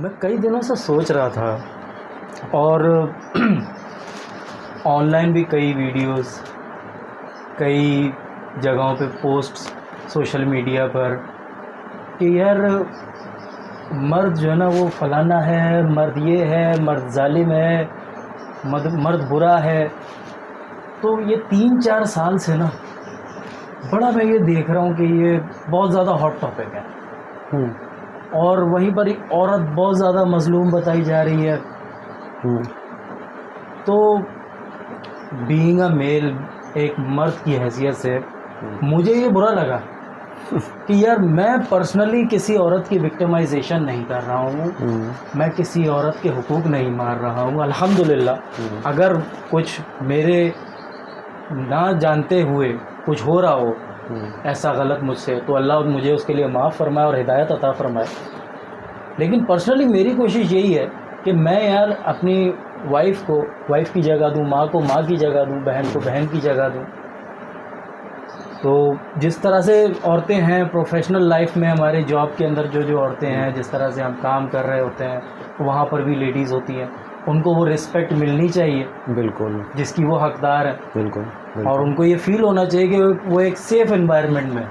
मैं कई दिनों से सोच रहा था और ऑनलाइन भी कई वीडियोस, कई जगहों पे पोस्ट्स सोशल मीडिया पर कि यार मर्द जो है ना वो फलाना है, मर्द ये है, मर्द जालिम है, मर्द बुरा है। तो ये 3-4 साल से ना बड़ा मैं ये देख रहा हूँ कि ये बहुत ज़्यादा हॉट टॉपिक है और वहीं पर एक औरत बहुत ज़्यादा मज़लूम बताई जा रही है। तो बीइंग अ मेल, एक मर्द की हैसियत से मुझे ये बुरा लगा कि यार मैं पर्सनली किसी औरत की विक्टिमाइजेशन नहीं कर रहा हूँ, मैं किसी औरत के हुकूक नहीं मार रहा हूँ। अल्हम्दुलिल्लाह अगर कुछ मेरे ना जानते हुए कुछ हो रहा हो ऐसा गलत मुझसे, तो अल्लाह मुझे उसके लिए माफ़ फरमाए और हिदायत अता फरमाए। लेकिन पर्सनली मेरी कोशिश यही है कि मैं यार अपनी वाइफ को वाइफ की जगह दूँ, माँ को माँ की जगह दूँ, बहन को बहन की जगह दूँ। तो जिस तरह से औरतें हैं प्रोफेशनल लाइफ में, हमारे जॉब के अंदर जो औरतें हैं, जिस तरह से हम काम कर रहे होते हैं, वहाँ पर भी लेडीज़ होती हैं, उनको वो रिस्पेक्ट मिलनी चाहिए बिल्कुल, जिसकी वो हकदार है। बिल्कुल। और उनको ये फील होना चाहिए कि वो एक सेफ़ एनवायरनमेंट में।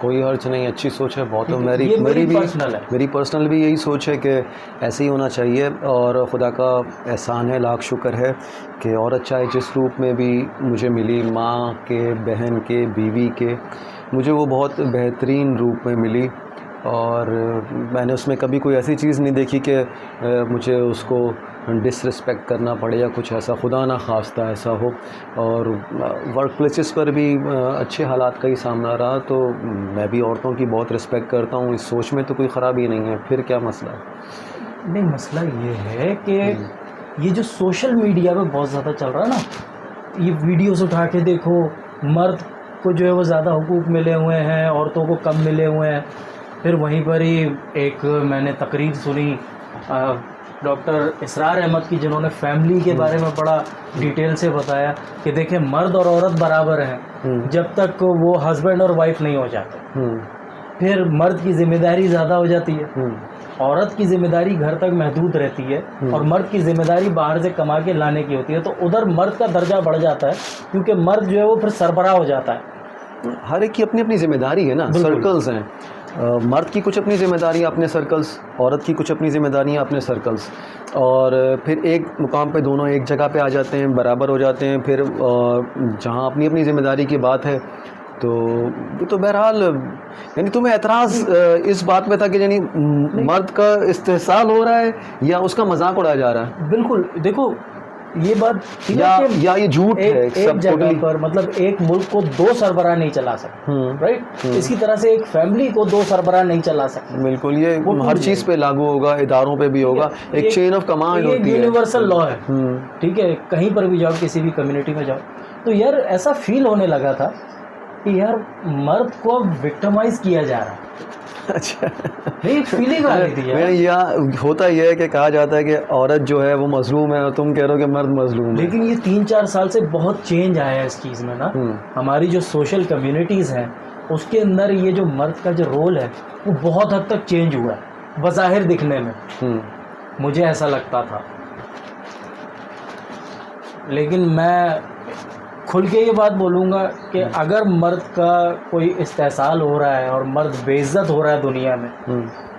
कोई हर्ज नहीं, अच्छी सोच है बहुत। मेरी पर्सनल भी यही सोच है कि ऐसे ही होना चाहिए। और ख़ुदा का एहसान है, लाख शुक्र है कि औरत चाहे जिस रूप में भी मुझे मिली, माँ के, बहन के, बीवी के, मुझे वो बहुत बेहतरीन रूप में मिली। और मैंने उसमें कभी कोई ऐसी चीज़ नहीं देखी कि मुझे उसको डिसरिस्पेक्ट करना पड़े या कुछ ऐसा, खुदा ना खास्ता ऐसा हो। और वर्क प्लेसेस पर भी अच्छे हालात का ही सामना रहा। तो मैं भी औरतों की बहुत रिस्पेक्ट करता हूँ, इस सोच में तो कोई ख़राबी नहीं है। फिर क्या मसला है? नहीं, मसला ये है कि ये जो सोशल मीडिया पे बहुत ज़्यादा चल रहा है ना, ये वीडियोस उठा के देखो, मर्द को जो है वो ज़्यादा हुकूक मिले हुए हैं, औरतों को कम मिले हुए हैं। फिर वहीं पर ही एक मैंने तकरीर सुनी डॉक्टर इसरार अहमद की, जिन्होंने फैमिली के बारे में बड़ा डिटेल से बताया कि देखें मर्द और औरत बराबर हैं जब तक वो हस्बैंड और वाइफ नहीं हो जाते। फिर मर्द की ज़िम्मेदारी ज़्यादा हो जाती है, औरत की ज़िम्मेदारी घर तक महदूद रहती है और मर्द की ज़िम्मेदारी बाहर से कमा के लाने की होती है। तो उधर मर्द का दर्जा बढ़ जाता है क्योंकि मर्द जो है वो फिर सरबराह हो जाता है। हर एक की अपनी अपनी ज़िम्मेदारी है ना, सर्कल्स हैं। मर्द की कुछ अपनी ज़िम्मेदारी अपने सर्कल्स, औरत की कुछ अपनी ज़िम्मेदारियाँ अपने सर्कल्स। और फिर एक मुकाम पे दोनों एक जगह पे आ जाते हैं, बराबर हो जाते हैं। फिर जहाँ अपनी अपनी ज़िम्मेदारी की बात है तो बहरहाल, यानी तुम्हें एतराज़ इस बात में था कि यानी मर्द का इस्तेहसाल हो रहा है या उसका मजाक उड़ाया जा रहा है? बिल्कुल, देखो ये बात या ये झूठ है। एक जगह पर मतलब एक मुल्क को 2 सरबराह नहीं चला सकते, राइट? इसी तरह से एक फैमिली को 2 सरबराह नहीं चला सकते। बिल्कुल, ये हर चीज़ पे लागू होगा, इदारों पे भी होगा। एक चेन ऑफ कमांड होती है, यूनिवर्सल लॉ है। ठीक है, कहीं पर भी जाओ, किसी भी कम्युनिटी में जाओ, तो यार ऐसा फील होने लगा था कि यार मर्द को विक्टिमाइज किया जा रहा है। अच्छा, नहीं, फीलिंग आ रही थी यार। यहाँ होता यह है कि कहा जाता है कि औरत जो है वो मजलूम है और तुम कह रहे हो कि मर्द मजलूम है। लेकिन ये 3-4 साल से बहुत चेंज आया है इस चीज़ में ना। हमारी जो सोशल कम्युनिटीज़ हैं उसके अंदर ये जो मर्द का जो रोल है वो बहुत हद तक चेंज हुआ है बज़ाहिर दिखने में। मुझे ऐसा लगता था, लेकिन मैं खुल के ये बात बोलूँगा कि अगर मर्द का कोई इस्तेहसाल हो रहा है और मर्द बेइज्जत हो रहा है दुनिया में,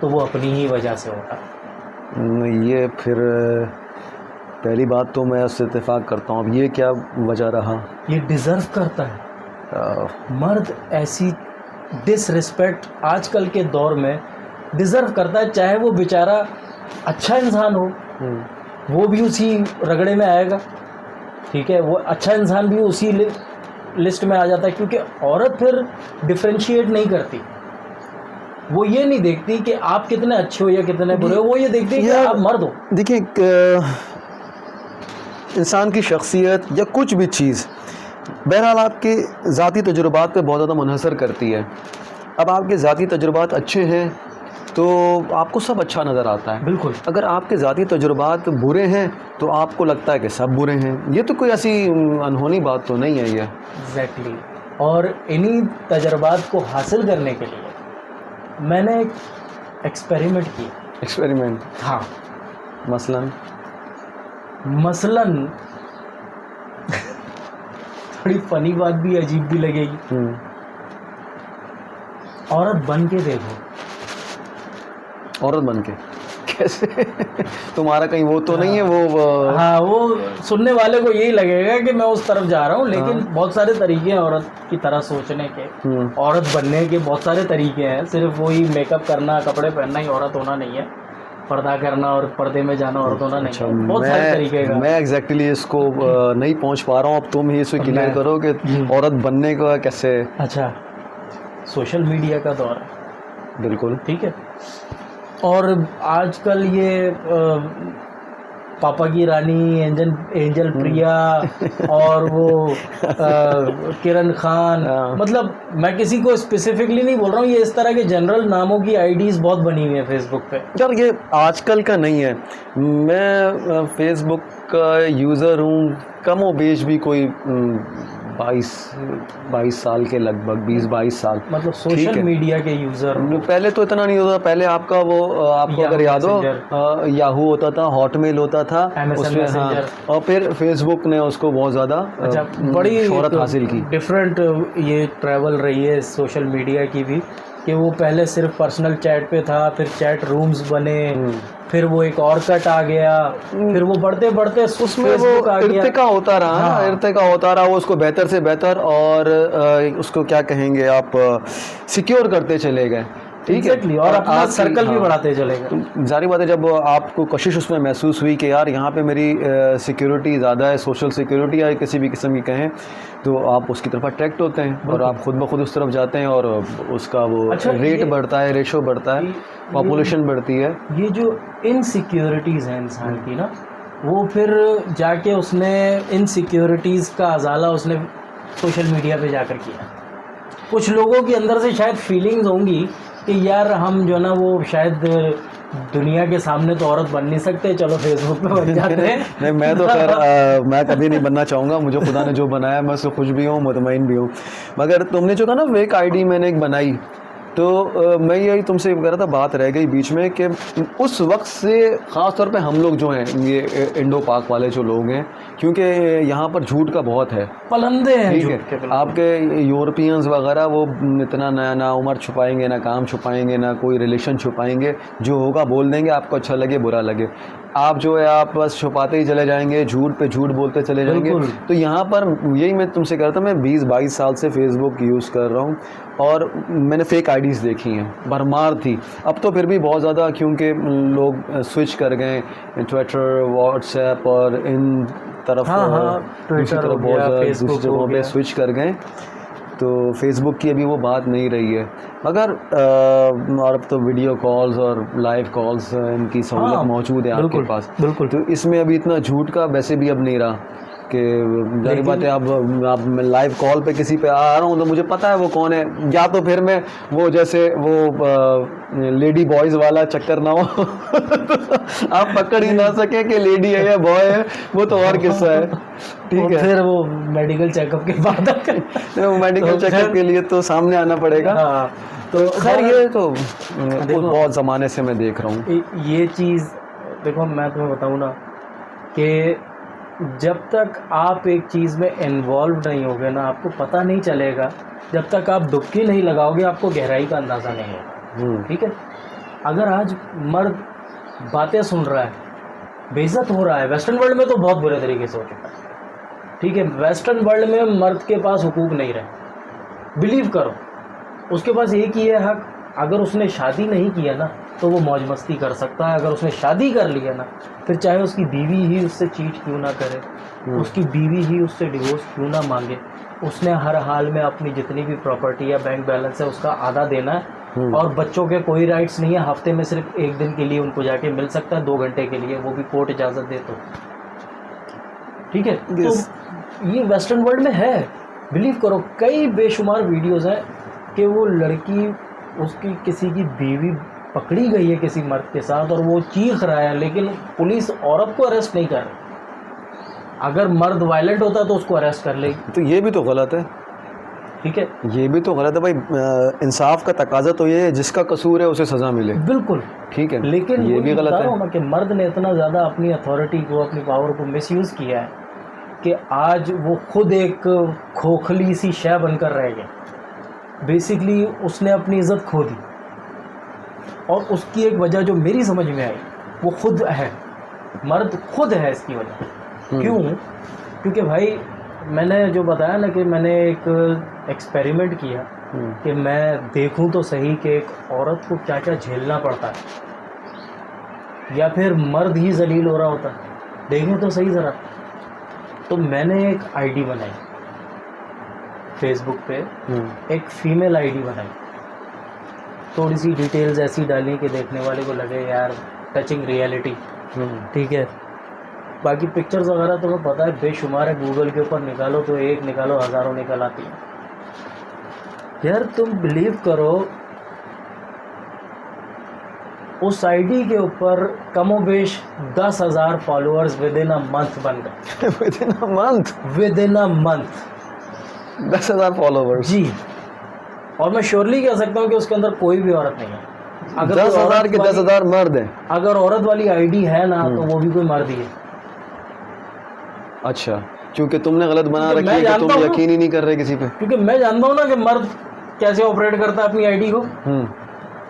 तो वो अपनी ही वजह से हो रहा है। ये फिर पहली बात तो मैं उससे इत्तेफाक करता हूँ। अब ये क्या वजह रहा? ये डिज़र्व करता है। मर्द ऐसी डिसरिस्पेक्ट आजकल के दौर में डिज़र्व करता है। चाहे वो बेचारा अच्छा इंसान हो, वो भी उसी रगड़े में आएगा। ठीक है, वो अच्छा इंसान भी उसी लिस्ट में आ जाता है, क्योंकि औरत फिर डिफरेंशिएट नहीं करती। वो ये नहीं देखती कि आप कितने अच्छे हो या कितने बुरे हो, वो ये देखती है कि आप मर्द हो। देखिए, इंसान की शख्सियत या कुछ भी चीज़ बहरहाल आपके ज़ाती तजुर्बात पे बहुत ज़्यादा मुनहसर करती है। अब आपके ज़ाती तजुर्बात अच्छे हैं तो आपको सब अच्छा नज़र आता है। बिल्कुल। अगर आपके ज़ाती तजुर्बात बुरे हैं तो आपको लगता है कि सब बुरे हैं। ये तो कोई ऐसी अनहोनी बात तो नहीं है ये। एग्जैक्टली। और इन्हीं तजुर्बात को हासिल करने के लिए मैंने एक एक्सपेरिमेंट किया। एक्सपेरिमेंट, हाँ, मसलन थोड़ी फनी बात भी, अजीब भी लगेगी, औरत बन के देखो। औरत बन के कैसे? तुम्हारा कहीं वो तो नहीं है वो हाँ, वो सुनने वाले को यही लगेगा कि मैं उस तरफ जा रहा हूँ, लेकिन बहुत सारे तरीके हैं औरत की तरह सोचने के, औरत बनने के बहुत सारे तरीके हैं। सिर्फ वही मेकअप करना, कपड़े पहनना ही औरत होना नहीं है, पर्दा करना और पर्दे में जाना औरत होना नहीं है, बहुत सारे तरीके का। मैं एग्जैक्टली इसको नहीं पहुंच पा रहा हूँ, अब तुम ही इसे क्लियर करो कि औरत बनने का कैसे। अच्छा, सोशल मीडिया का दौर है, बिल्कुल ठीक है, और आजकल ये पापा की रानी, एंजल प्रिया और वो किरण खान, मतलब मैं किसी को स्पेसिफिकली नहीं बोल रहा हूँ, ये इस तरह के जनरल नामों की आईडीज बहुत बनी हुई है फेसबुक पे। यार ये आजकल का नहीं है, मैं फेसबुक का यूज़र हूँ कम व बेश भी कोई 22 साल के लगभग, 20-22 साल, मतलब सोशल मीडिया के यूज़र। पहले तो इतना नहीं होता, पहले आपका वो आपको अगर याद हो याहू होता था, हॉटमेल होता था उसमें, हाँ, और फिर फेसबुक ने उसको बहुत ज़्यादा बड़ी शोहरत हासिल की। डिफरेंट ये ट्रैवल रही है सोशल मीडिया की भी, कि वो पहले सिर्फ पर्सनल चैट पे था, फिर चैट रूम्स बने, फिर वो एक और कट आ गया, फिर वो बढ़ते बढ़ते उसमें वो इर्तिका होता रहा, हाँ, इर्तिका होता रहा, वो उसको बेहतर से बेहतर और उसको क्या कहेंगे आप, सिक्योर करते चले गए, ठीक है, और अपना सर्कल भी बढ़ाते चलेगा। तो जारी बात है, जब आपको कशिश उसमें महसूस हुई कि यार यहाँ पे मेरी सिक्योरिटी ज़्यादा है, सोशल सिक्योरिटी या किसी भी किस्म की कहें, तो आप उसकी तरफ अट्रैक्ट होते हैं और आप खुद ब खुद उस तरफ जाते हैं और उसका वो रेट बढ़ता है, रेशो बढ़ता है, पॉपुलेशन बढ़ती है। ये जो इनसिक्योरिटीज़ हैं इंसान की ना, वो फिर जाके उसने इनसिक्योरिटीज़ का अजाला उसने सोशल मीडिया पे जाकर किया। कुछ लोगों के अंदर से शायद फीलिंग्स होंगी कि यार हम जो ना वो शायद दुनिया के सामने तो औरत बन नहीं सकते, चलो फेसबुक पे बन जाते हैं। नहीं, मैं तो खैर मैं कभी नहीं बनना चाहूँगा, मुझे खुदा ने जो बनाया मैं उससे खुश भी हूँ, मुतमईन भी हूँ। मगर तुमने जो कहा ना फेक आईडी मैंने एक बनाई, तो मैं यही तुमसे कह रहा था, बात रह गई बीच में कि उस वक्त से ख़ास तौर पे हम लोग जो हैं, ये इंडो पाक वाले जो लोग हैं, क्योंकि यहाँ पर झूठ का बहुत है, पलंदे हैं, ठीक है, आपके यूरोपियंस वगैरह वो इतना ना उम्र छुपाएंगे, ना काम छुपाएंगे, ना कोई रिलेशन छुपाएंगे, जो होगा बोल देंगे, आपको अच्छा लगे बुरा लगे, आप जो है आप बस छुपाते ही चले जाएंगे, झूठ पे झूठ बोलते चले जाएंगे। तो यहाँ पर यही मैं तुमसे कह रहा था, मैं 20-22 साल से फेसबुक यूज़ कर रहा हूँ और मैंने फ़ेक आईडीज़ देखी हैं, भरमार थी। अब तो फिर भी बहुत ज़्यादा, क्योंकि लोग स्विच कर गए ट्विटर, व्हाट्सएप और इन तरफ, दूसरी तरफ बहुत ज़्यादा दूसरी जगहों पर स्विच कर गए, तो फेसबुक की अभी वो बात नहीं रही है। मगर और अब तो वीडियो कॉल्स और लाइव कॉल्स इनकी सहूलत मौजूद है आपके पास, बिल्कुल, तो इसमें अभी इतना झूठ का वैसे भी अब नहीं रहा कि जारी बात है, अब मैं लाइव कॉल पे किसी पे आ रहा हूँ तो मुझे पता है वो कौन है, या तो फिर मैं वो जैसे वो लेडी बॉयज़ वाला चक्कर ना हो आप पकड़ ही ना सके कि लेडी है या बॉय है, वो तो और किस्सा है, ठीक है। फिर वो मेडिकल चेकअप के बाद तो मेडिकल चेकअप के लिए तो सामने आना पड़ेगा। तो खैर ये तो बहुत ज़माने से मैं देख रहा हूँ ये चीज़। देखो मैं तुम्हें बताऊँ ना कि जब तक आप एक चीज़ में इन्वॉल्व नहीं होगे ना, आपको पता नहीं चलेगा, जब तक आप डुबकी नहीं लगाओगे आपको गहराई का अंदाज़ा नहीं होगा, ठीक है। अगर आज मर्द बातें सुन रहा है, बेइज्जत हो रहा है, वेस्टर्न वर्ल्ड में तो बहुत बुरे तरीके से हो चुका है, ठीक है, वेस्टर्न वर्ल्ड में मर्द के पास हुकूक नहीं रहे, बिलीव करो, उसके पास एक ही है हक, अगर उसने शादी नहीं किया ना तो वो मौज मस्ती कर सकता है, अगर उसने शादी कर लिया ना, फिर चाहे उसकी बीवी ही उससे चीट क्यों ना करे, उसकी बीवी ही उससे डिवोर्स क्यों ना मांगे, उसने हर हाल में अपनी जितनी भी प्रॉपर्टी या बैंक बैलेंस है उसका आधा देना है, और बच्चों के कोई राइट्स नहीं है, हफ्ते में सिर्फ एक दिन के लिए उनको जाके मिल सकता है, 2 घंटे के लिए, वो भी कोर्ट इजाज़त दे तो, ठीक है। तो ये वेस्टर्न वर्ल्ड में है, बिलीव करो। कई बेशुमार वीडियोज़ हैं कि वो लड़की, उसकी किसी की बीवी पकड़ी गई है किसी मर्द के साथ और वो चीख रहा है, लेकिन पुलिस औरत को अरेस्ट नहीं कर रही। अगर मर्द वायलेंट होता तो उसको अरेस्ट कर लेगी। तो ये भी तो गलत है। ठीक है, ये भी तो गलत है भाई। इंसाफ का तकाजा तो ये है, जिसका कसूर है उसे सज़ा मिले। बिल्कुल। ठीक है, लेकिन ये वो भी गलत बता है। रहा हूँ ना कि मर्द ने इतना ज़्यादा अपनी अथॉरिटी को, अपनी पावर को मिसयूज़ किया है कि आज वो खुद एक खोखली सी शय बनकर रह गया। बेसिकली उसने अपनी इज़्ज़त खो दी, और उसकी एक वजह जो मेरी समझ में आई वो खुद है, मर्द खुद है इसकी वजह। क्यों? क्योंकि भाई मैंने जो बताया ना कि मैंने एक एक्सपेरिमेंट किया कि मैं देखूं तो सही कि एक औरत को क्या क्या झेलना पड़ता है, या फिर मर्द ही जलील हो रहा होता है, देखें तो सही ज़रा। तो मैंने एक आईडी बनाई फेसबुक पे, एक फ़ीमेल आईडी बनाई, थोड़ी सी डिटेल्स ऐसी डाली कि देखने वाले को लगे यार टचिंग रियलिटी। ठीक है, बाकी पिक्चर्स वगैरह तो मैं पता है बेशुमार है, गूगल के ऊपर निकालो तो एक निकालो हज़ारों निकल आती है। यार तुम बिलीव करो, उस आईडी के ऊपर कमोबेश 10,000 followers within a month बन गए। Within a month? Within a month 10,000 followers जी। और मैं श्योरली कह सकता हूँ कि उसके अंदर कोई भी औरत नहीं है। अगर 10,000 के 10,000 मर्द हैं। अगर औरत वाली आईडी है ना तो वो भी कोई मर्द ही है। अच्छा, क्योंकि तुमने गलत बना क्योंकि रखी मैं है कि तुम जानता हूँ यकीन ही नहीं कर रहे किसी पे। क्योंकि मैं जानता हूँ ना कि मर्द कैसे ऑपरेट करता है अपनी आईडी को।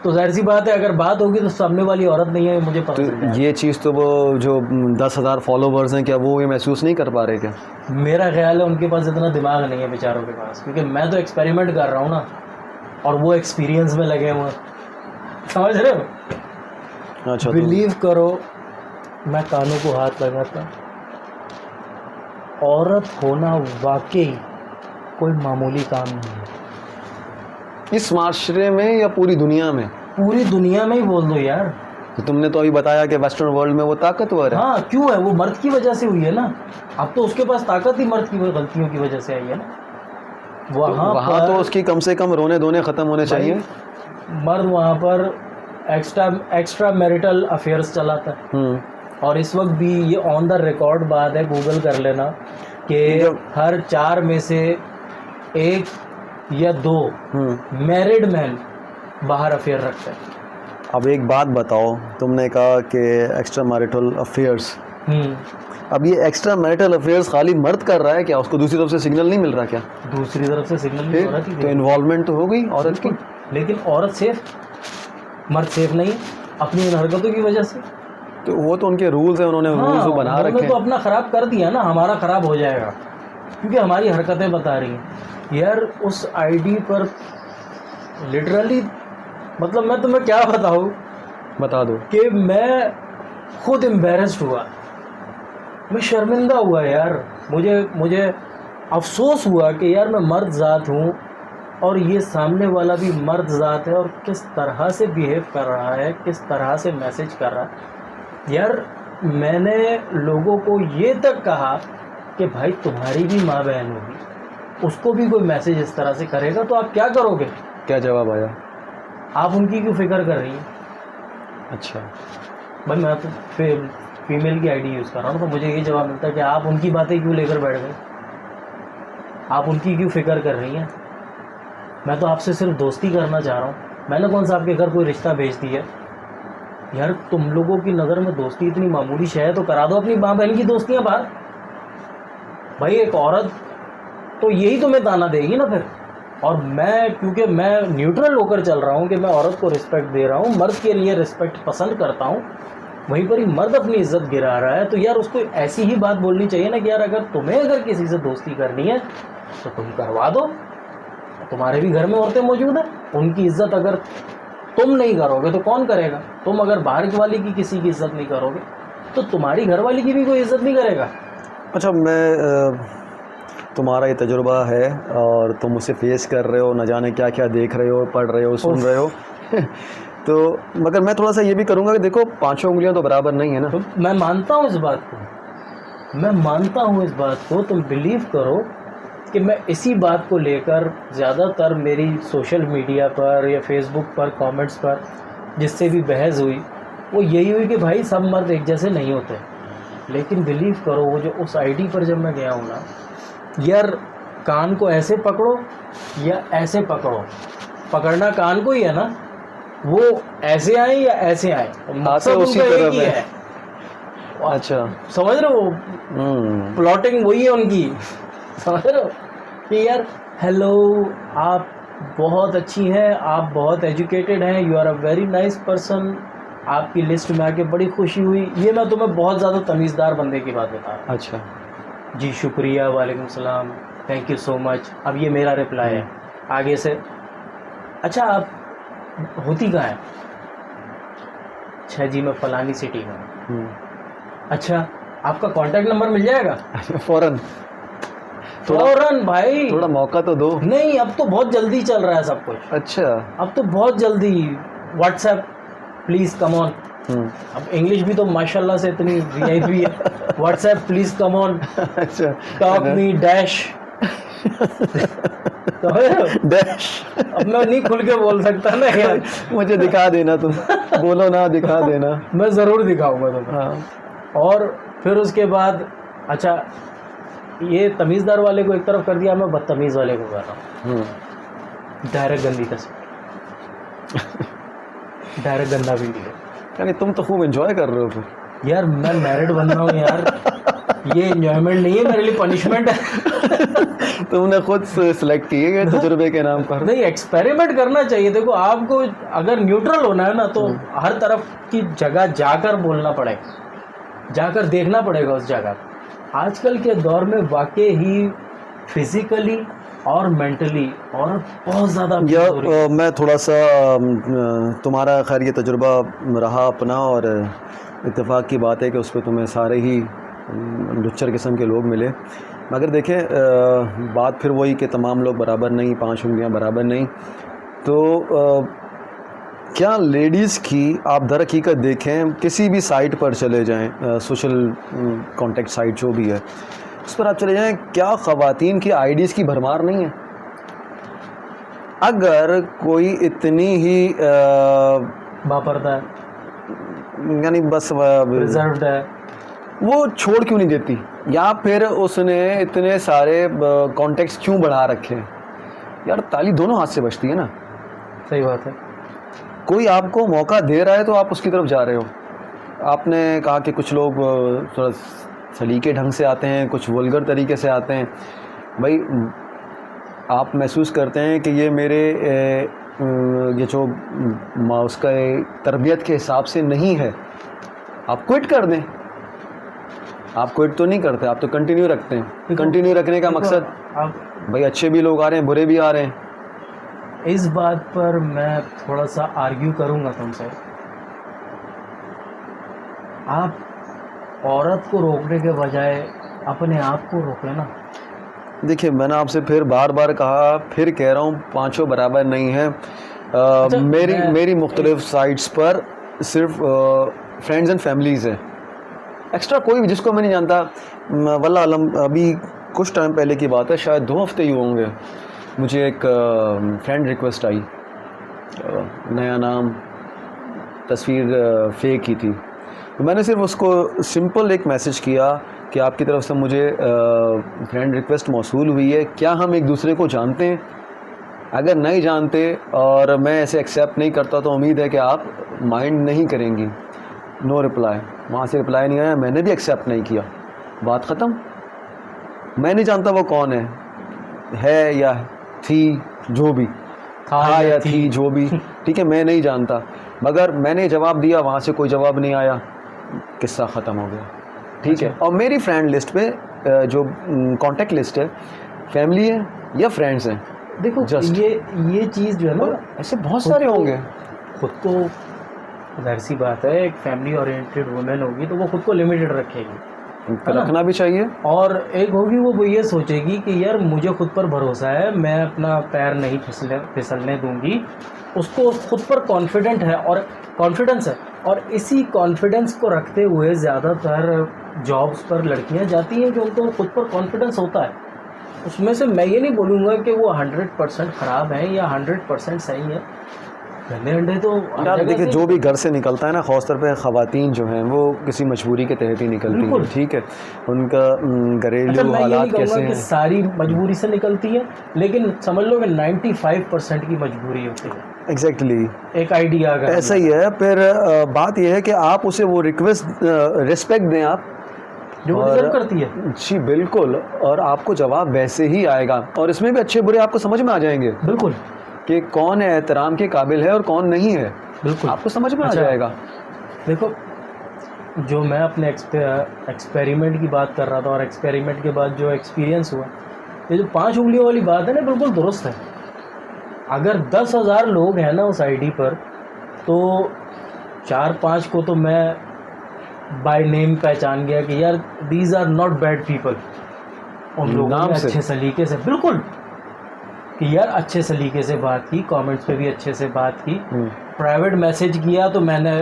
तो जाहिर सी बात है, अगर बात होगी तो सामने वाली औरत नहीं है, मुझे पता चल तो जाएगा। ये चीज़ तो वो जो 10,000 फॉलोवर्स हैं, क्या वो ये महसूस नहीं कर पा रहे क्या? मेरा ख्याल है उनके पास इतना दिमाग नहीं है बेचारों के पास, क्योंकि मैं तो एक्सपेरिमेंट कर रहा हूँ ना, और वो एक्सपीरियंस में लगे हुए हैं। समझ रहे हो? अच्छा, बिलीव करो, मैं कानों को हाथ लगाता, औरत होना वाकई कोई मामूली काम नहीं है। इस माशरे में या पूरी दुनिया में? पूरी दुनिया में ही बोल दो यार। तो तुमने तो अभी बताया कि वेस्टर्न वर्ल्ड में वो ताकतवर है। हाँ, क्यों है? वो मर्द की वजह से हुई है ना। अब तो उसके पास ताकत ही मर्द की गलतियों की वजह से आई है ना। वहाँ तो उसकी कम से कम रोने धोने ख़त्म होने चाहिए। मर्द वहाँ पर एक्स्ट्रा मैरिटल अफेयर्स चलाता है, और इस वक्त भी ये ऑन द रिकॉर्ड बात है, गूगल कर लेना, कि हर 4 में से 1 या 2 मैरिड मैन बाहर अफेयर रखते हैं। अब एक बात बताओ, तुमने कहा कि एक्स्ट्रा मैरिटल अफेयर्स, अब ये एक्स्ट्रा मैरिटल अफेयर्स खाली मर्द कर रहा है क्या? उसको दूसरी तरफ से सिग्नल नहीं मिल रहा क्या? दूसरी तरफ से सिग्नल भी औरत ही तो इन्वॉल्वमेंट तो हो गई औरत की। लेकिन औरत सेफ, मर्द सेफ नहीं अपनी इन हरकतों की वजह से। तो वो तो उनके रूल्स हैं, उन्होंने रूल्स बना रखे हैं। तो अपना ख़राब कर दिया ना, हमारा ख़राब हो जाएगा क्योंकि हमारी हरकतें बता रही हैं। यार उस आईडी पर लिटरली, मतलब मैं तुम्हें क्या बताऊँ, बता दो कि मैं खुद एम्बेरस्ड हुआ, मैं शर्मिंदा हुआ यार। मुझे अफसोस हुआ कि यार मैं मर्द ज़ात हूँ और ये सामने वाला भी मर्द ज़ात है, और किस तरह से बिहेव कर रहा है, किस तरह से मैसेज कर रहा है। यार मैंने लोगों को ये तक कहा कि भाई तुम्हारी भी माँ बहन होगी, उसको भी कोई मैसेज इस तरह से करेगा तो आप क्या करोगे? क्या जवाब आया? आप उनकी क्यों फिक्र कर रही हैं? अच्छा भाई मैं तो फीमेल की आईडी यूज़ कर रहा हूँ, तो मुझे ये जवाब मिलता है कि आप उनकी बातें क्यों लेकर बैठ गए, आप उनकी क्यों फिक्र कर रही हैं? मैं तो आपसे सिर्फ दोस्ती करना चाह रहा हूँ, मैंने कौन सा आपके घर कोई रिश्ता भेज दिया? यार तुम लोगों की नज़र में दोस्ती इतनी मामूली शय है तो करा दो अपनी माँ बहन की दोस्तियाँ बाहर। भाई एक औरत तो यही तुम्हें ताना देगी ना फिर। और मैं, क्योंकि मैं न्यूट्रल होकर चल रहा हूँ कि मैं औरत को रिस्पेक्ट दे रहा हूँ, मर्द के लिए रिस्पेक्ट पसंद करता हूँ, वहीं पर ही मर्द अपनी इज्जत गिरा रहा है, तो यार उसको ऐसी ही बात बोलनी चाहिए ना कि यार अगर किसी से दोस्ती करनी है तो तुम करवा दो, तुम्हारे भी घर में औरतें मौजूद हैं, उनकी इज्जत अगर तुम नहीं करोगे तो कौन करेगा? तुम अगर बाहर वाली की किसी की इज्जत नहीं करोगे तो तुम्हारी घर वाली की भी कोई इज्जत नहीं करेगा। अच्छा, तुम्हारा ये तजुर्बा है और तुम उसे फेस कर रहे हो, न जाने क्या क्या देख रहे हो, पढ़ रहे हो, सुन रहे हो तो मगर मैं थोड़ा सा ये भी करूँगा कि देखो, 5 उंगलियां तो बराबर नहीं है ना। तो मैं मानता हूँ इस बात को, मैं मानता हूँ इस बात को। तुम बिलीव करो कि मैं इसी बात को लेकर ज़्यादातर मेरी सोशल मीडिया पर या फेसबुक पर कमेंट्स पर जिससे भी बहस हुई वो यही हुई कि भाई सब मर्द एक जैसे नहीं होते। लेकिन बिलीव करो, वो जो उस आईडी पर जब मैं गया हूँ ना यार, कान को ऐसे पकड़ो या ऐसे पकड़ो, पकड़ना कान को ही है ना, वो ऐसे आए या ऐसे आए, मकसद उसी उनका एक तरफ ही है। है। अच्छा। समझ रहे हो, प्लॉटिंग वही है उनकी। समझ रहे हो कि यार हेलो, आप बहुत अच्छी हैं, आप बहुत एजुकेटेड हैं, you are a very nice person, आपकी लिस्ट में आके बड़ी खुशी हुई। ये मैं तुम्हें बहुत ज़्यादा तमीज़दार बंदे की बात बता रहा अच्छा। हूँ। जी शुक्रिया, वालेकुम सलाम, थैंक यू सो मच। अब ये मेरा रिप्लाई है आगे से। अच्छा आप होती कहाँ है? अच्छा जी मैं फलानी सिटी में हूँ। अच्छा आपका कांटेक्ट नंबर मिल जाएगा? फौरन फौरन भाई, थोड़ा मौका तो दो। नहीं अब तो बहुत जल्दी चल रहा है सब कुछ। अच्छा। अब तो बहुत जल्दी व्हाट्सएप प्लीज़ कम ऑन। अब इंग्लिश भी तो माशाल्लाह से इतनी वीआईपी है। व्हाट्सएप प्लीज़ कम ऑन, अच्छा। Talk me dash. डैश। अब मैं नहीं खुल के बोल सकता ना यार। मुझे दिखा देना, तुम बोलो ना, दिखा देना। मैं ज़रूर दिखाऊंगा तुम्हें। हाँ। और फिर उसके बाद अच्छा ये तमीज़दार वाले को एक तरफ कर दिया, मैं बदतमीज़ वाले को कर रहा हूँ। डायरेक्ट गंदी तस्वीर, डायरेक्ट गंदा वीडियो। यानी तुम तो खूब एंजॉय कर रहे हो फिर। यार मैं मैरिड बन रहा हूँ यार, ये एंजॉयमेंट नहीं है मेरे लिए, पनिशमेंट है। तुमने खुद सिलेक्ट किए गए तजुर्बे के नाम पर। नहीं एक्सपेरिमेंट करना चाहिए। देखो आपको अगर न्यूट्रल होना है ना तो हर तरफ की जगह जाकर बोलना पड़ेगा, जाकर देखना पड़ेगा उस जगह। आजकल के दौर में वाकई ही फिजिकली और मेंटली और बहुत ज़्यादा मैं थोड़ा सा तुम्हारा खैर ये तजुर्बा रहा अपना, और इत्तेफाक की बात है कि उस पर तुम्हें सारे ही लुच्चर किस्म के लोग मिले। मगर देखें बात फिर वही कि तमाम लोग बराबर नहीं, 5 उंगलियां बराबर नहीं। तो क्या लेडीज़ की आप दर हकीकत देखें, किसी भी साइट पर चले जाएं, सोशल कॉन्टेक्ट साइट जो भी है उस पर आप चले जाएं, क्या ख़वातीन की आईडीज़ की भरमार नहीं है? अगर कोई इतनी ही बापर्दा है, यानी बस रिजर्व्ड है, वो छोड़ क्यों नहीं देती, या फिर उसने इतने सारे कॉन्टेक्ट्स क्यों बढ़ा रखे हैं? यार ताली दोनों हाथ से बजती है ना। सही बात है। कोई आपको मौका दे रहा है तो आप उसकी तरफ जा रहे हो। आपने कहा कि कुछ लोग थोड़ा सलीके ढंग से आते हैं, कुछ वल्गर तरीके से आते हैं। भाई आप महसूस करते हैं कि ये मेरे ये जो उसका तरबियत के हिसाब से नहीं है, आप क्विट कर दें। आप क्विट तो नहीं करते, आप तो कंटिन्यू रखते हैं। कंटिन्यू रखने का मकसद भाई अच्छे भी लोग आ रहे हैं, बुरे भी आ रहे हैं। इस बात पर मैं थोड़ा सा आर्ग्यू करूंगा तुमसे। आप औरत को रोकने के बजाय अपने आप को रोक लेना। देखिए मैंने आपसे फिर बार बार कहा, फिर कह रहा हूँ, पांचों बराबर नहीं है। मेरी मुख्तलिफ साइट्स पर सिर्फ फ्रेंड्स एंड फैमिलीज़ हैं, एक्स्ट्रा कोई भी जिसको मैं नहीं जानता। वल्लाह आलम, अभी कुछ टाइम पहले की बात है, शायद 2 हफ्ते ही होंगे, मुझे एक फ्रेंड रिक्वेस्ट आई, नया नाम, तस्वीर फेक की थी। तो मैंने सिर्फ उसको सिंपल एक मैसेज किया कि आपकी तरफ से मुझे फ्रेंड रिक्वेस्ट मौसूल हुई है, क्या हम एक दूसरे को जानते हैं? अगर नहीं जानते और मैं ऐसे एक्सेप्ट नहीं करता तो उम्मीद है कि आप माइंड नहीं करेंगी। No reply. वहाँ से रिप्लाई नहीं आया, मैंने भी एक्सेप्ट नहीं किया, बात ख़त्म। मैं नहीं जानता वो कौन है या थी, जो भी था या थी, जो भी, ठीक है, मैं नहीं जानता। मगर मैंने जवाब दिया, वहाँ से कोई जवाब नहीं आया, किस्सा ख़त्म हो गया, ठीक है। और मेरी फ्रेंड लिस्ट पे जो कांटेक्ट लिस्ट है, फैमिली है या फ्रेंड्स हैं। देखो ये चीज़ जो है ना, ऐसे बहुत सारे होंगे। खुद को, जाहिर सी बात है, एक फैमिली ओरिएंटेड वुमेन होगी तो वो खुद को लिमिटेड रखेगी, रखना भी चाहिए। और एक होगी वो ये सोचेगी कि यार मुझे खुद पर भरोसा है, मैं अपना पैर नहीं फिसलने दूंगी। उसको खुद पर कॉन्फिडेंट है और कॉन्फिडेंस है, और इसी कॉन्फिडेंस को रखते हुए ज़्यादातर जॉब्स पर लड़कियां जाती हैं कि उनको खुद पर कॉन्फिडेंस होता है। उसमें से मैं ये नहीं बोलूँगा कि वो 100% ख़राब है या 100% सही है, गंदे अंडे तो हर यार जगह देखिए, से- जो भी घर से निकलता है ना, ख़ासतौर पे ख़वातीन जो हैं वो किसी मजबूरी के तहत ही निकलती हैं, बिल्कुल। ठीक है। उनका अच्छा, घरेलू मैं ये नहीं हालात कैसे कहूँगा कि हैं। सारी मजबूरी से निकलती है, लेकिन समझ लो कि 95% की मजबूरी होती है। एग्जैक्टली एक आइडिया अगर हम ऐसा ही है। फिर बात यह है कि आप उसे वो रिस्पेक्ट दें आप, जो वो और डिजर्व करती है। जी बिल्कुल, और आपको जवाब वैसे ही आएगा, और इसमें भी अच्छे बुरे आपको समझ में आ जाएंगे बिल्कुल कि कौन है एहतराम के काबिल है और कौन नहीं है, बिल्कुल। आपको समझ में आ अच्छा, जाएगा। देखो, जो मैं अपने एक्सपेरिमेंट की बात कर रहा था और एक्सपेरिमेंट के बाद जो एक्सपीरियंस हुआ, ये जो 5 उंगलियों वाली बात है ना, बिल्कुल दुरुस्त है। अगर 10,000 लोग हैं ना उस आईडी पर, तो 4-5 को तो मैं बाय नेम पहचान गया कि यार these are not bad people. उन लोगों नाम ने से। अच्छे सलीके से, बिल्कुल, कि यार अच्छे सलीके से बात की, कमेंट्स पे भी अच्छे से बात की। प्राइवेट मैसेज किया तो मैंने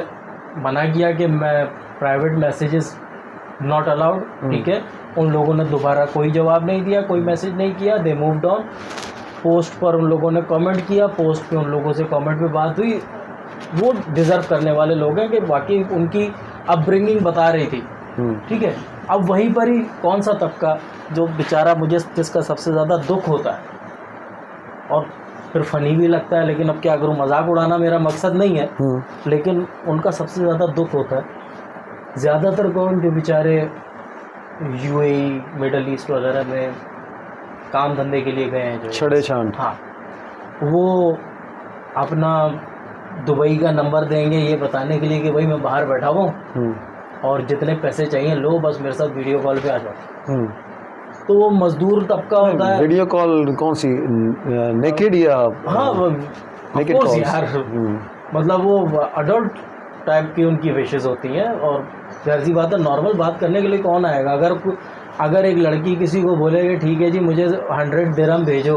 मना किया कि मैं प्राइवेट मैसेजेस नॉट अलाउड, ठीक है। उन लोगों ने दोबारा कोई जवाब नहीं दिया, कोई मैसेज नहीं किया, दे मूव्ड ऑन। पोस्ट पर उन लोगों ने कमेंट किया, पोस्ट पे उन लोगों से कमेंट पे बात हुई, वो डिज़र्व करने वाले लोग हैं कि बाकी उनकी अपब्रिंगिंग बता रही थी, ठीक है। अब वहीं पर ही कौन सा तबका जो बेचारा, मुझे जिसका सबसे ज़्यादा दुख होता है और फिर फ़नी भी लगता है, लेकिन अब क्या करूँ, मजाक उड़ाना मेरा मकसद नहीं है, लेकिन उनका सबसे ज़्यादा दुख होता है। ज़्यादातर कौन, जो बेचारे यूएई, मिडल ईस्ट वगैरह में काम धंधे के लिए गए हैं, जो छड़े छांट। हाँ, वो अपना दुबई का नंबर देंगे ये बताने के लिए कि भाई मैं बाहर बैठा हूँ और जितने पैसे चाहिए लो, बस मेरे साथ वीडियो कॉल पे आ जाओ। तो वो मजदूर तबका होता है। वीडियो कॉल कौन सी, नेकेड या हाँ, वो नेकेड of course कॉल्स? यार, मतलब वो अडल्ट टाइप की उनकी विशेष होती हैं, और जाहिर सी बात है, नॉर्मल बात करने के लिए कौन आएगा। अगर एक लड़की किसी को बोलेगी ठीक है जी मुझे 100 दिरहम भेजो,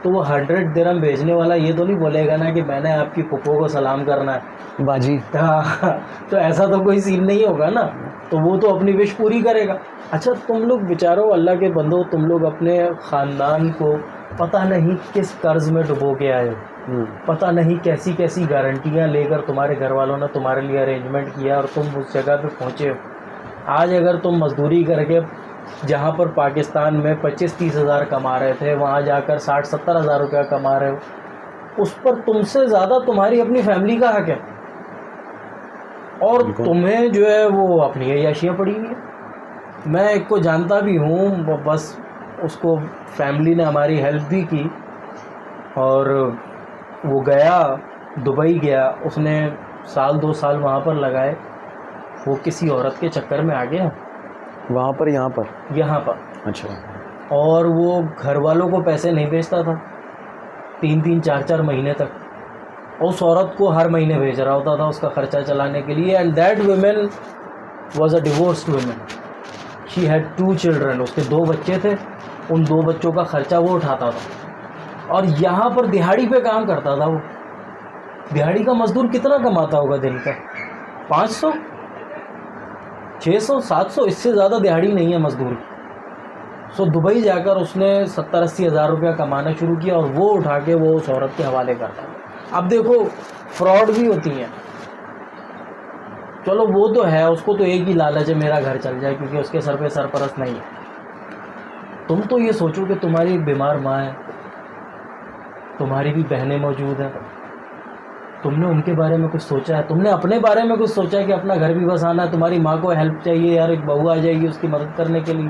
तो वो 100 दिरहम भेजने वाला ये तो नहीं बोलेगा ना कि मैंने आपकी फुप्पो को सलाम करना है बाजी। हाँ, तो ऐसा तो कोई सीन नहीं होगा ना, तो वो तो अपनी विश पूरी करेगा। अच्छा, तुम लोग बेचारो, अल्लाह के बंदो, तुम लोग अपने ख़ानदान को पता नहीं किस कर्ज में डुबो के आए हो, पता नहीं कैसी कैसी गारंटियाँ लेकर तुम्हारे घर वालों ने तुम्हारे लिए अरेंजमेंट किया और तुम उस जगह पे पहुँचे हो। आज अगर तुम मजदूरी करके जहाँ पर पाकिस्तान में 25-30 हज़ार कमा रहे थे, वहाँ जाकर 60-70 हज़ार रुपया कमा रहे हो, उस पर तुमसे ज़्यादा तुम्हारी अपनी फैमिली का हक है, और तुम्हें जो है वो अपनी अय्याशियाँ पड़ी हुई है। मैं एक को जानता भी हूँ, बस उसको फैमिली ने हमारी हेल्प भी की, और वो गया दुबई गया, उसने 1-2 साल वहाँ पर लगाए, वो किसी औरत के चक्कर में आ गया वहाँ पर यहाँ पर। अच्छा। और वो घर वालों को पैसे नहीं भेजता था 3-3 4-4 महीने तक, और उस औरत को हर महीने भेज रहा होता था उसका खर्चा चलाने के लिए। And that women was a divorced women, she had 2 children, उसके 2 बच्चे थे, उन 2 बच्चों का खर्चा वो उठाता था, और यहाँ पर दिहाड़ी पे काम करता था। वो दिहाड़ी का मजदूर कितना कमाता होगा दिन का? 500, 600, 700, इससे ज़्यादा दिहाड़ी नहीं है मजदूर। सो दुबई जाकर उसने 70-80 हज़ार रुपया कमाना शुरू किया, और वो उठा के वो उस औरत के हवाले करता है। अब देखो, फ्रॉड भी होती हैं, चलो वो तो है, उसको तो एक ही लालच है मेरा घर चल जाए, क्योंकि उसके सर पे सरपरस्त नहीं है। तुम तो ये सोचो कि तुम्हारी एक बीमार माँ है, तुम्हारी भी बहनें मौजूद हैं, तुमने उनके बारे में कुछ सोचा है? तुमने अपने बारे में कुछ सोचा है कि अपना घर भी बसाना है? तुम्हारी माँ को हेल्प चाहिए यार, एक बहू आ जाएगी उसकी मदद करने के लिए।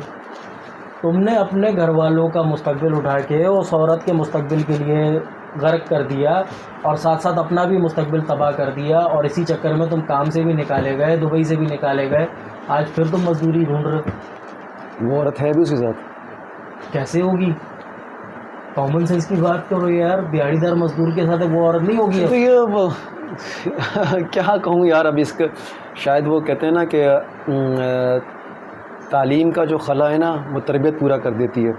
तुमने अपने घर वालों का मुस्तकबिल उठा के उस औरत के मुस्तकबिल के लिए गर्क कर दिया, और साथ साथ अपना भी मुस्तकबिल तबाह कर दिया, और इसी चक्कर में तुम काम से भी निकाले गए, दुबई से भी निकाले गए, आज फिर तुम मजदूरी ढूंढ रहे हो। वो औरत है भी उसके साथ? कैसे होगी? कॉमन सेंस की बात करो यार, दिहाड़ीदार मजदूर के साथ वो औरत नहीं होगी। तो ये क्या कहूँ यार, अब इसका शायद वो कहते हैं ना कि तालीम का जो खला है ना, वो तरबियत पूरा कर देती है,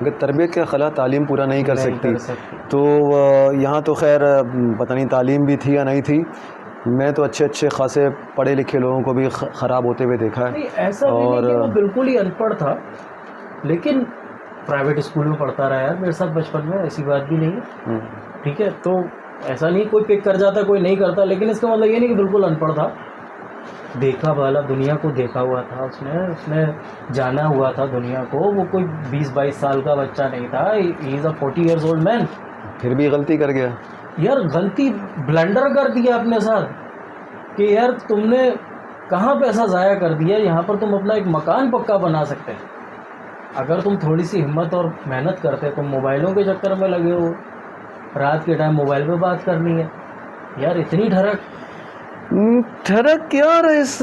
अगर तरबियत का खला तालीम पूरा नहीं कर सकती। तो यहाँ तो खैर पता नहीं तालीम भी थी या नहीं थी, मैं तो अच्छे अच्छे खासे पढ़े लिखे लोगों को भी ख़राब होते हुए देखा है। नहीं, ऐसा भी नहीं कि वो बिल्कुल ही अनपढ़ था, लेकिन प्राइवेट स्कूल में पढ़ता रहा यार मेरे साथ बचपन में, ऐसी बात भी नहीं है, ठीक है। तो ऐसा नहीं कोई पिक कर जाता कोई नहीं करता, लेकिन इसका मतलब ये नहीं कि बिल्कुल अनपढ़ था। देखा वाला, दुनिया को देखा हुआ था उसने उसने जाना हुआ था दुनिया को। वो कोई 20-22 साल का बच्चा नहीं था, he is a 40 years old man. फिर भी गलती कर गया। यार गलती, ब्लंडर कर दिया अपने साथ कि यार तुमने कहाँ पैसा ज़ाया कर दिया। यहाँ पर तुम अपना एक मकान पक्का बना सकते। अगर तुम थोड़ी सी हिम्मत और मेहनत करते, तुम मोबाइलों के चक्कर में लगे हो, रात के टाइम मोबाइल पे बात करनी है यार, इतनी ठरक यार, इस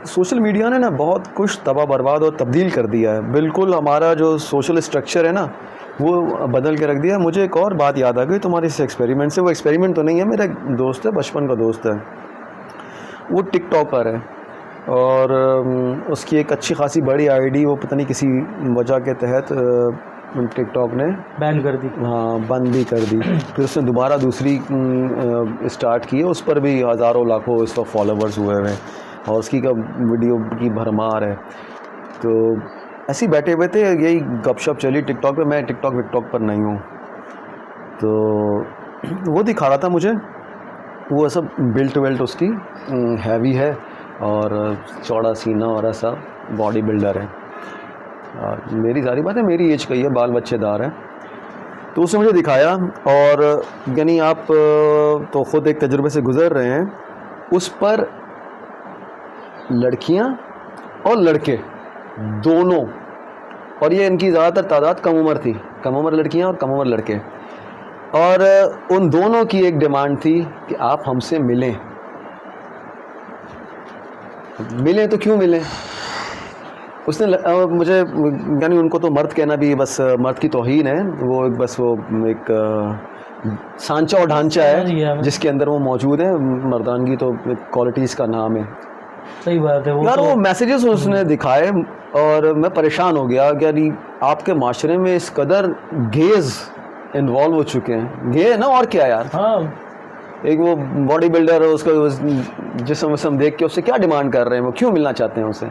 सोशल मीडिया ने ना बहुत कुछ तबाह बर्बाद और तब्दील कर दिया है। बिल्कुल हमारा जो सोशल स्ट्रक्चर है ना वो बदल के रख दिया है। मुझे एक और बात याद आ गई तुम्हारे इस एक्सपेरिमेंट से। वो एक्सपेरिमेंट तो नहीं है, मेरा एक दोस्त है, बचपन का दोस्त है, वो टिकटॉकर है और उसकी एक अच्छी खासी बड़ी आईडी वो पता नहीं किसी वजह के तहत टिकटॉक ने बैन कर दी। हाँ, बंद भी कर दी। फिर उसने दोबारा दूसरी स्टार्ट की है, उस पर भी हज़ारों लाखों इस वक्त फॉलोवर्स हुए हैं और उसकी का वीडियो की भरमार है। तो ऐसे ही बैठे बैठे यही गपशप चली टिकटॉक पे। मैं टिकटॉक विकटॉक पर नहीं हूँ, तो वो दिखा रहा था मुझे। वो ऐसा बिल्ट वेल्ट उसकी हैवी है और चौड़ा सीना और ऐसा बॉडी बिल्डर है। और मेरी सारी बात है, मेरी एज का ही है, बाल बच्चेदार है। तो उसने मुझे दिखाया और यानी आप तो ख़ुद एक तजुर्बे से गुज़र रहे हैं, उस पर लड़कियां और लड़के दोनों, और ये इनकी ज़्यादातर तादाद कम उम्र थी, कम उम्र लड़कियां और कम उम्र लड़के, और उन दोनों की एक डिमांड थी कि आप हमसे मिलें। मिलें तो क्यों मिलें? उसने मुझे यानी उनको तो मर्द कहना भी बस मर्द की तौहीन है। वो एक बस वो एक सांचा और ढांचा है जिसके अंदर वो मौजूद है। मर्दानगी तो क्वालिटीज़ का नाम है। सही बात है। यार वो मैसेजेस उसने दिखाए और मैं परेशान हो गया कि यानी आपके माशरे में इस कदर गेज इन्वॉल्व हो चुके हैं। गे ना, और क्या यार। हाँ, एक वो बॉडी बिल्डर है, उसका जिस्म विस्म देख के उससे क्या डिमांड कर रहे हैं, वो क्यों मिलना चाहते हैं उससे।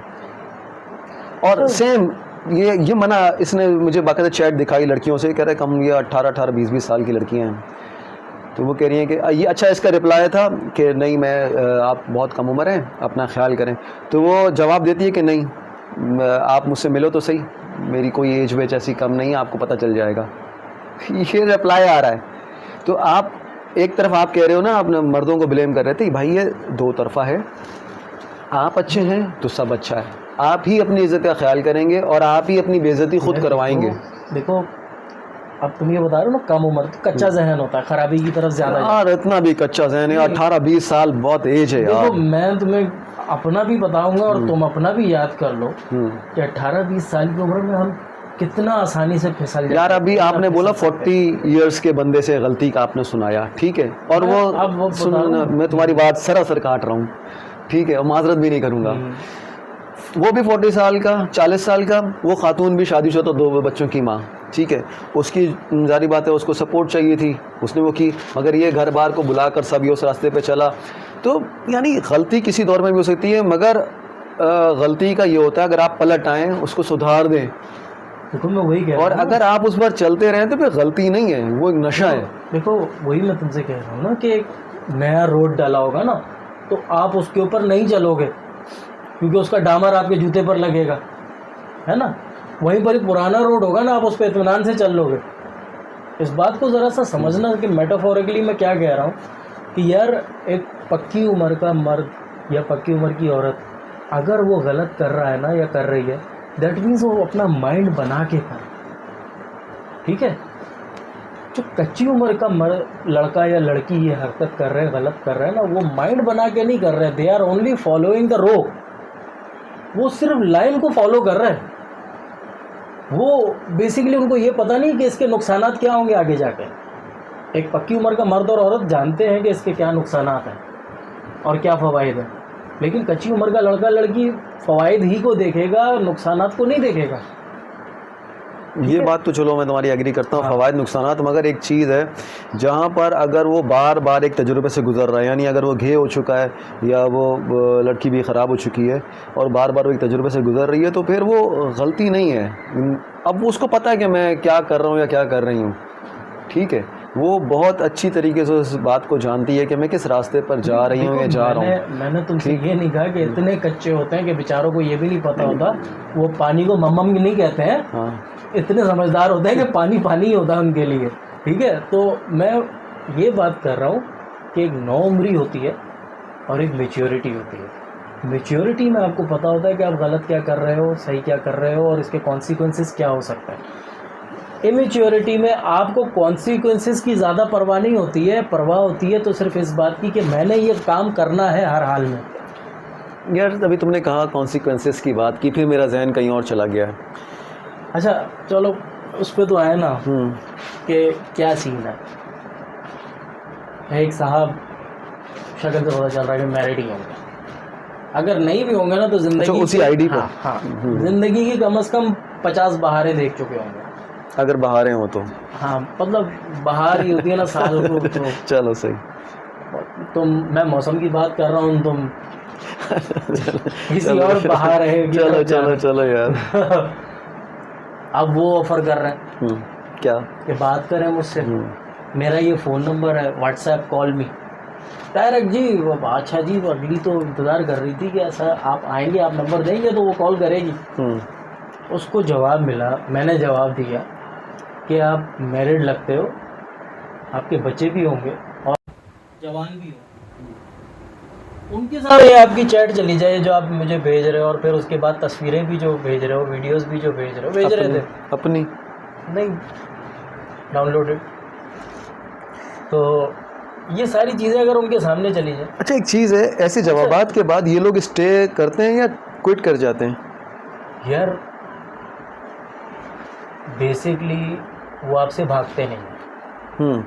और सेम ये मना, इसने मुझे बाकायदा चैट दिखाई लड़कियों से, कह रहे कम ये 18-18 20-20 साल की लड़कियां हैं। तो वो कह रही हैं कि ये अच्छा, इसका रिप्लाई था कि नहीं मैं आप बहुत कम उम्र हैं, अपना ख्याल करें। तो वो जवाब देती है कि नहीं आप मुझसे मिलो तो सही, मेरी कोई एज वेज ऐसी कम नहीं है, आपको पता चल जाएगा। ये रिप्लाई आ रहा है। तो आप एक तरफ आप कह रहे हो ना, आपने मर्दों को ब्लेम कर रहे थे, भाई ये दो तरफा है। आप अच्छे हैं तो सब अच्छा है, आप ही अपनी इज़्ज़त का ख्याल करेंगे और आप ही अपनी बेइज्जती खुद करवाएंगे। देखो अब तुम ये बता रहे हो ना, कम उम्र, तो कच्चा जहन होता है, खराबी की तरफ ज़्यादा। यार इतना भी कच्चा जहन है, 18-20 साल बहुत एज है यार। देखो मैं तुम्हें अपना भी बताऊंगा और तुम अपना भी याद कर लो कि 18-20 साल की उम्र में हम कितना आसानी से फिसल जाते। यार अभी आपने बोला 40 इयर्स के बंदे से गलती का आपने सुनाया, ठीक है, और वो सुन, मैं तुम्हारी बात सरासर काट रहा हूँ, ठीक है, और माजरत भी नहीं करूँगा। वो भी 40 साल का, 40 साल का, वो खातून भी शादीशुदा, 2 बच्चों की माँ, ठीक है। उसकी जारी बात है, उसको सपोर्ट चाहिए थी, उसने वो की, मगर ये घर बार को बुलाकर सब ये उस रास्ते पे चला। तो यानी गलती किसी दौर में भी हो सकती है, मगर गलती का ये होता है अगर आप पलट आएँ, उसको सुधार दें। देखो मैं वही कह रहा हूँ, और अगर आप उस पर चलते रहें तो फिर गलती नहीं है, वो एक नशा है। देखो वही मैं तुमसे कह रहा हूँ ना कि एक नया रोड डाला होगा ना, तो आप उसके ऊपर नहीं चलोगे क्योंकि उसका डामर आपके जूते पर लगेगा, है ना। वहीं पर ही पुराना रोड होगा ना, आप उस पर इत्मीनान से चल लोगे। इस बात को ज़रा सा समझना कि मेटाफोरिकली मैं क्या कह रहा हूँ कि यार एक पक्की उम्र का मर्द या पक्की उम्र की औरत अगर वो गलत कर रहा है ना या कर रही है, दैट मीन्स वो अपना माइंड बना के कर, ठीक है। जो कच्ची उम्र का लड़का या लड़की ये हरकत कर रहे हैं, गलत कर रहे हैं ना, वो माइंड बना के नहीं कर रहे, they are only following the row. वो सिर्फ लाइन को फॉलो कर रहे हैं। वो बेसिकली उनको ये पता नहीं कि इसके नुकसानात क्या होंगे आगे जाके। एक पक्की उम्र का मर्द और औरत जानते हैं कि इसके क्या नुकसानात हैं और क्या फ़वाइद हैं, लेकिन कच्ची उम्र का लड़का लड़की फ़वाइद ही को देखेगा, नुकसानात को नहीं देखेगा। ये बात तो चलो मैं तुम्हारी एग्री करता हूँ, फ़वाइद नुकसानात, मगर एक चीज़ है जहाँ पर अगर वो बार बार एक तजुर्बे से गुजर रहा है, यानी अगर वो घे हो चुका है या वो लड़की भी ख़राब हो चुकी है और बार बार वो एक तजुर्बे से गुजर रही है, तो फिर वो गलती नहीं है। अब उसको पता है कि मैं क्या कर रहा हूँ या क्या कर रही हूँ, ठीक है। वो बहुत अच्छी तरीके से उस बात को जानती है कि मैं किस रास्ते पर जा रही हूँ या जा रहा हूँ। मैंने तुमसे ये नहीं कहा कि इतने कच्चे होते हैं कि बेचारों को ये भी नहीं पता होता, वो पानी को मम्मम नहीं कहते हैं। हाँ, इतने समझदार होते हैं कि पानी पानी ही होता है उनके लिए। ठीक है, तो मैं ये बात कर रहा हूँ कि एक नौउम्री होती है और एक मेच्योरिटी होती है। मेच्योरिटी में आपको पता होता है कि आप गलत क्या कर रहे हो, सही क्या कर रहे हो और इसके कॉन्सिक्वेंसेस क्या हो सकता है। इमेच्योरिटी में आपको कॉन्सिक्वेंसेस की ज़्यादा परवाह नहीं होती है, परवाह होती है तो सिर्फ इस बात की कि मैंने ये काम करना है हर हाल में। यार अभी तुमने कहा कॉन्सिक्वेंसेस की बात की, फिर मेरा जहन कहीं और चला गया है। अच्छा चलो उस पर तो आए ना कि क्या सीन है। एक साहब शक्ल से पता चल रहा है कि मैरिड ही होंगे, अगर नहीं भी होंगे ना तो जिंदगी उसी आईडी पर? हाँ जिंदगी की कम से कम 50 बहारें देख चुके होंगे, अगर बाहरें हो तो। हाँ मतलब बाहर ही होती है ना साल को तो। चलो सही। मैं मौसम की बात कर रहा हूँ, तुम किसी और बाहर है। चलो चलो चलो यार। अब वो ऑफर कर रहे हैं क्या कि बात करें मुझसे, मेरा ये फ़ोन नंबर है, व्हाट्सएप कॉल मी डायरेक्ट जी। अच्छा जी, वो अगली तो इंतज़ार कर रही थी कि ऐसा आप आएंगे, आप नंबर देंगे तो वो कॉल करेगी। उसको जवाब मिला, मैंने जवाब दिया कि आप मैरिड लगते हो, आपके बच्चे भी होंगे और जवान भी हो। उनके साथ ये आपकी चैट चली जाए जो आप मुझे भेज रहे हो, और फिर उसके बाद तस्वीरें भी जो भेज रहे हो, वीडियोस भी जो भेज रहे थे अपनी नहीं डाउनलोडेड। तो ये सारी चीज़ें अगर उनके सामने चली जाए। अच्छा एक चीज़ है, ऐसे जवाबात के बाद ये लोग स्टे करते हैं या क्विट कर जाते हैं? यार बेसिकली वो आपसे भागते नहीं।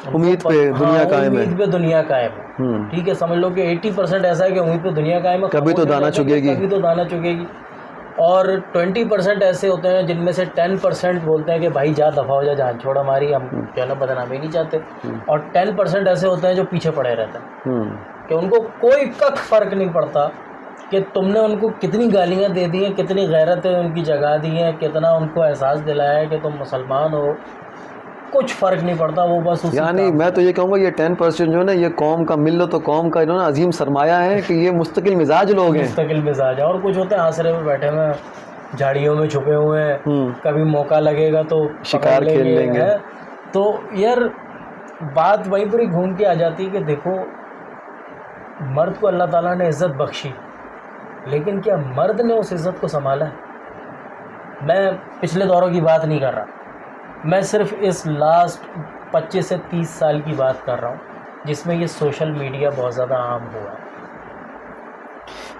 उम्मीद पे दुनिया कायम है। उम्मीद पे दुनिया कायम है। ठीक है, समझ लो कि 80% ऐसा है कि उम्मीद पे दुनिया कायम है, कभी तो दाना चुगेगी, कभी तो दाना चुगेगी। और 20% ऐसे होते हैं जिनमें से 10% बोलते हैं कि भाई जा दफा हो जा, जान छोड़ हमारी, हम जो है ना बदनामी नहीं चाहते। और 10% ऐसे होते हैं जो पीछे पड़े रहते हैं कि उनको कोई कख फर्क नहीं पड़ता कि तुमने उनको कितनी गालियाँ दे दी हैं, कितनी गैरतें उनकी जगा दी हैं, कितना उनको एहसास दिलाया है कि तुम मुसलमान हो, कुछ फ़र्क नहीं पड़ता। वो बस यानी मैं तो ये कहूँगा ये 10% जो है ना, ये कौम का मिल लो तो कौम का इन्होंने अजीम सरमाया है कि ये मुस्तकिल मिजाज लोग हैं। मुस्तकिल मिजाज है। और कुछ होते हैं आसरे में बैठे हुए, झाड़ियों में छुपे हुए हैं, कभी मौका लगेगा तो शिकार खेल लेंगे। तो यार बात वहीं पर ही घूम के आ जाती है कि देखो मर्द को अल्लाह ताला ने इज़्ज़त बख्शी, लेकिन क्या मर्द ने उस इज़्ज़त को संभाला है? मैं पिछले दौरों की बात नहीं कर रहा, मैं सिर्फ इस लास्ट 25 से 30 साल की बात कर रहा हूँ जिसमें ये सोशल मीडिया बहुत ज़्यादा आम हुआ है।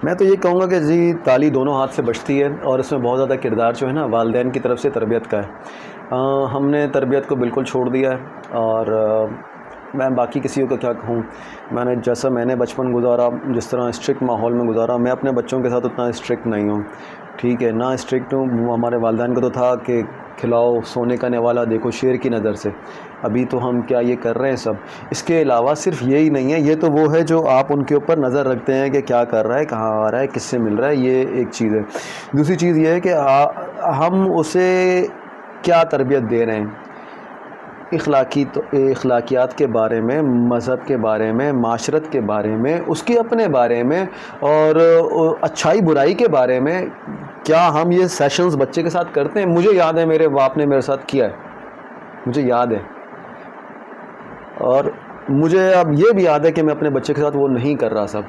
मैं तो ये कहूँगा कि जी ताली दोनों हाथ से बचती है और इसमें बहुत ज़्यादा किरदार जो है ना वालिदैन की तरफ से तरबियत का है। हमने तरबियत को बिल्कुल छोड़ दिया है और मैं बाकी किसी को क्या कहूँ। मैंने बचपन गुजारा, जिस तरह स्ट्रिक्ट माहौल में गुजारा, मैं अपने बच्चों के साथ उतना स्ट्रिक्ट नहीं हूँ। ठीक है ना, स्ट्रिक्ट हूँ। हमारे वालिदैन का तो था कि खिलाओ सोने का नेवाला देखो शेर की नज़र से। अभी तो हम क्या ये कर रहे हैं सब। इसके अलावा सिर्फ यही नहीं है, ये तो वो है जो आप उनके ऊपर नज़र रखते हैं कि क्या कर रहा है, कहाँ आ रहा है, किससे मिल रहा है, ये एक चीज़ है। दूसरी चीज़ ये है कि हम उसे क्या तरबियत दे रहे हैं, इखलाकियात के बारे में, मज़हब के बारे में, माशरत के बारे में, उसके अपने बारे में और अच्छाई बुराई के बारे में। क्या हम ये सेशंस बच्चे के साथ करते हैं? मुझे याद है मेरे बाप ने मेरे साथ किया है, मुझे याद है। और मुझे अब ये भी याद है कि मैं अपने बच्चे के साथ वो नहीं कर रहा सब।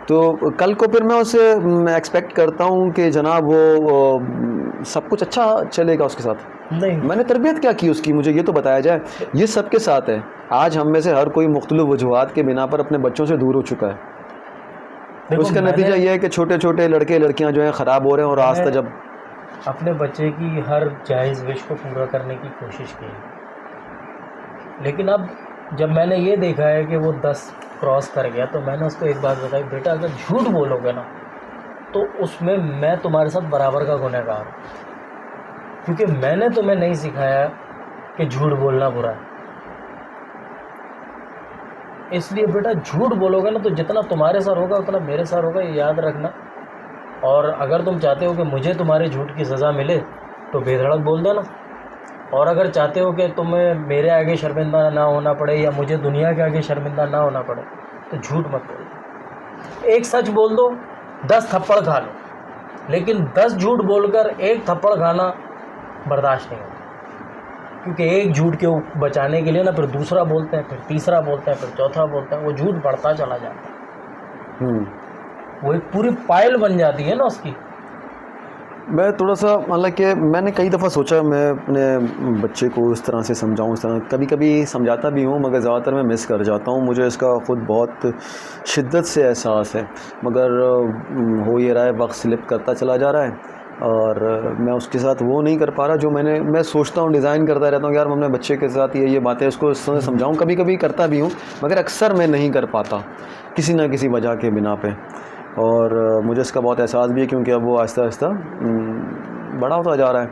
तो कल को फिर मैं उससे एक्सपेक्ट करता हूँ कि जनाब वो सब कुछ अच्छा चलेगा उसके साथ। नहीं, मैंने तरबियत क्या की उसकी, मुझे ये तो बताया जाए। ये सबके साथ है। आज हम में से हर कोई मुख्तलिफ वजूहात के बिना पर अपने बच्चों से दूर हो चुका है। उसका नतीजा ये है कि छोटे छोटे लड़के लड़कियां जो हैं ख़राब हो रहे हैं। और आज तक जब अपने बच्चे की हर जायज़ विश को पूरा करने की कोशिश की, लेकिन अब जब मैंने ये देखा है कि वो 10 क्रॉस कर गया तो मैंने उसको एक बात बताई, बेटा अगर झूठ बोलोगे ना तो उसमें मैं तुम्हारे साथ बराबर का गुनहगार हूँ, क्योंकि मैंने तुम्हें नहीं सिखाया कि झूठ बोलना बुरा है। इसलिए बेटा झूठ बोलोगे ना तो जितना तुम्हारे साथ होगा उतना मेरे साथ होगा, ये याद रखना। और अगर तुम चाहते हो कि मुझे तुम्हारे झूठ की सज़ा मिले तो बेधड़क बोल देना, और अगर चाहते हो कि तुम्हें मेरे आगे शर्मिंदा ना होना पड़े या मुझे दुनिया के आगे शर्मिंदा ना होना पड़े तो झूठ मत बोलो। एक सच बोल दो, 10 थप्पड़ खा लो, लेकिन 10 झूठ बोलकर एक थप्पड़ खाना बर्दाश्त नहीं होता। क्योंकि एक झूठ के बचाने के लिए ना फिर दूसरा बोलते हैं, फिर तीसरा बोलते हैं, फिर चौथा बोलते हैं, वो झूठ बढ़ता चला जाता है। वो एक पूरी पायल बन जाती है ना उसकी। मैं थोड़ा सा मतलब कि मैंने कई दफ़ा सोचा मैं अपने बच्चे को इस तरह से समझाऊं, इस तरह कभी कभी समझाता भी हूं, मगर ज़्यादातर मैं मिस कर जाता हूं। मुझे इसका ख़ुद बहुत शिद्दत से एहसास है, मगर हो ये रहा है, वक्त स्लिप करता चला जा रहा है और मैं उसके साथ वो नहीं कर पा रहा जो मैं सोचता हूँ, डिज़ाइन करता रहता हूँ यार मैं अपने बच्चे के साथ ये बातें उसको इस तरह समझाऊँ। कभी कभी करता भी हूँ, मगर अक्सर मैं नहीं कर पाता किसी ना किसी वजह के बिना पे। और मुझे इसका बहुत एहसास भी है क्योंकि अब वो आहिस्ता आहिस्ता बड़ा होता जा रहा है।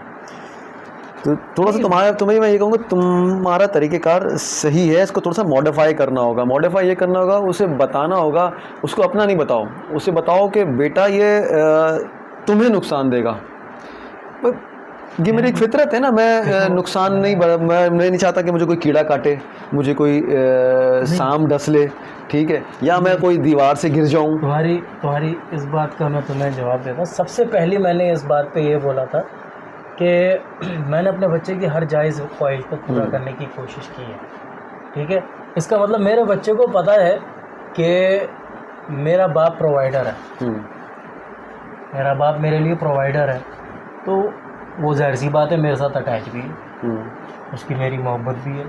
तो थोड़ा सा तुम्हें मैं ये कहूँगा तुम्हारा तरीक़ेकार सही है, इसको थोड़ा सा मॉडिफाई करना होगा। मॉडिफाई ये करना होगा, उसे बताना होगा, उसको अपना नहीं बताओ, उसे बताओ कि बेटा ये तुम्हें नुकसान देगा। ये मेरी एक फितरत है ना, मैं नुकसान नहीं, मैं नहीं चाहता कि मुझे कोई कीड़ा काटे, मुझे कोई सांप डस ले, ठीक है, या मैं कोई दीवार से गिर जाऊं। तुम्हारी इस बात का मैं तुम्हें जवाब देता हूँ। सबसे पहले मैंने इस बात पे ये बोला था कि मैंने अपने बच्चे की हर जायज़ ख्वाहिश को पूरा करने की कोशिश की है, ठीक है। इसका मतलब मेरे बच्चे को पता है कि मेरा बाप प्रोवाइडर है, मेरा बाप मेरे लिए प्रोवाइडर है, तो वो जाहिर सी बात है मेरे साथ अटैच भी है, उसकी मेरी मोहब्बत भी है,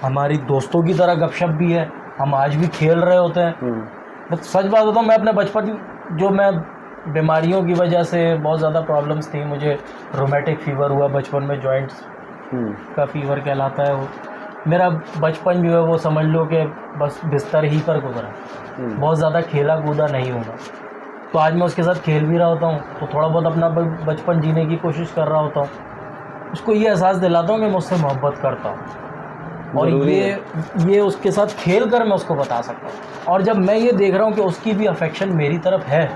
हमारी दोस्तों की तरह गपशप भी है, हम आज भी खेल रहे होते हैं। बस सच बात होता है, मैं अपने बचपन जो मैं बीमारियों की वजह से बहुत ज़्यादा प्रॉब्लम्स थी, मुझे रोमेटिक फ़ीवर हुआ बचपन में, जॉइंट्स का फ़ीवर कहलाता है वो। मेरा बचपन जो है वो समझ लो कि बस बिस्तर ही पर गुजरा, बहुत ज़्यादा खेला कूदा नहीं हुआ। तो आज मैं उसके साथ खेल भी रहा होता हूँ, तो थोड़ा बहुत अपना बचपन जीने की कोशिश कर रहा होता हूँ, उसको ये एहसास दिलाता हूँ कि मैं उससे मोहब्बत करता हूँ, और ये उसके साथ खेल कर मैं उसको बता सकता हूँ। और जब मैं ये देख रहा हूँ कि उसकी भी अफेक्शन मेरी तरफ है,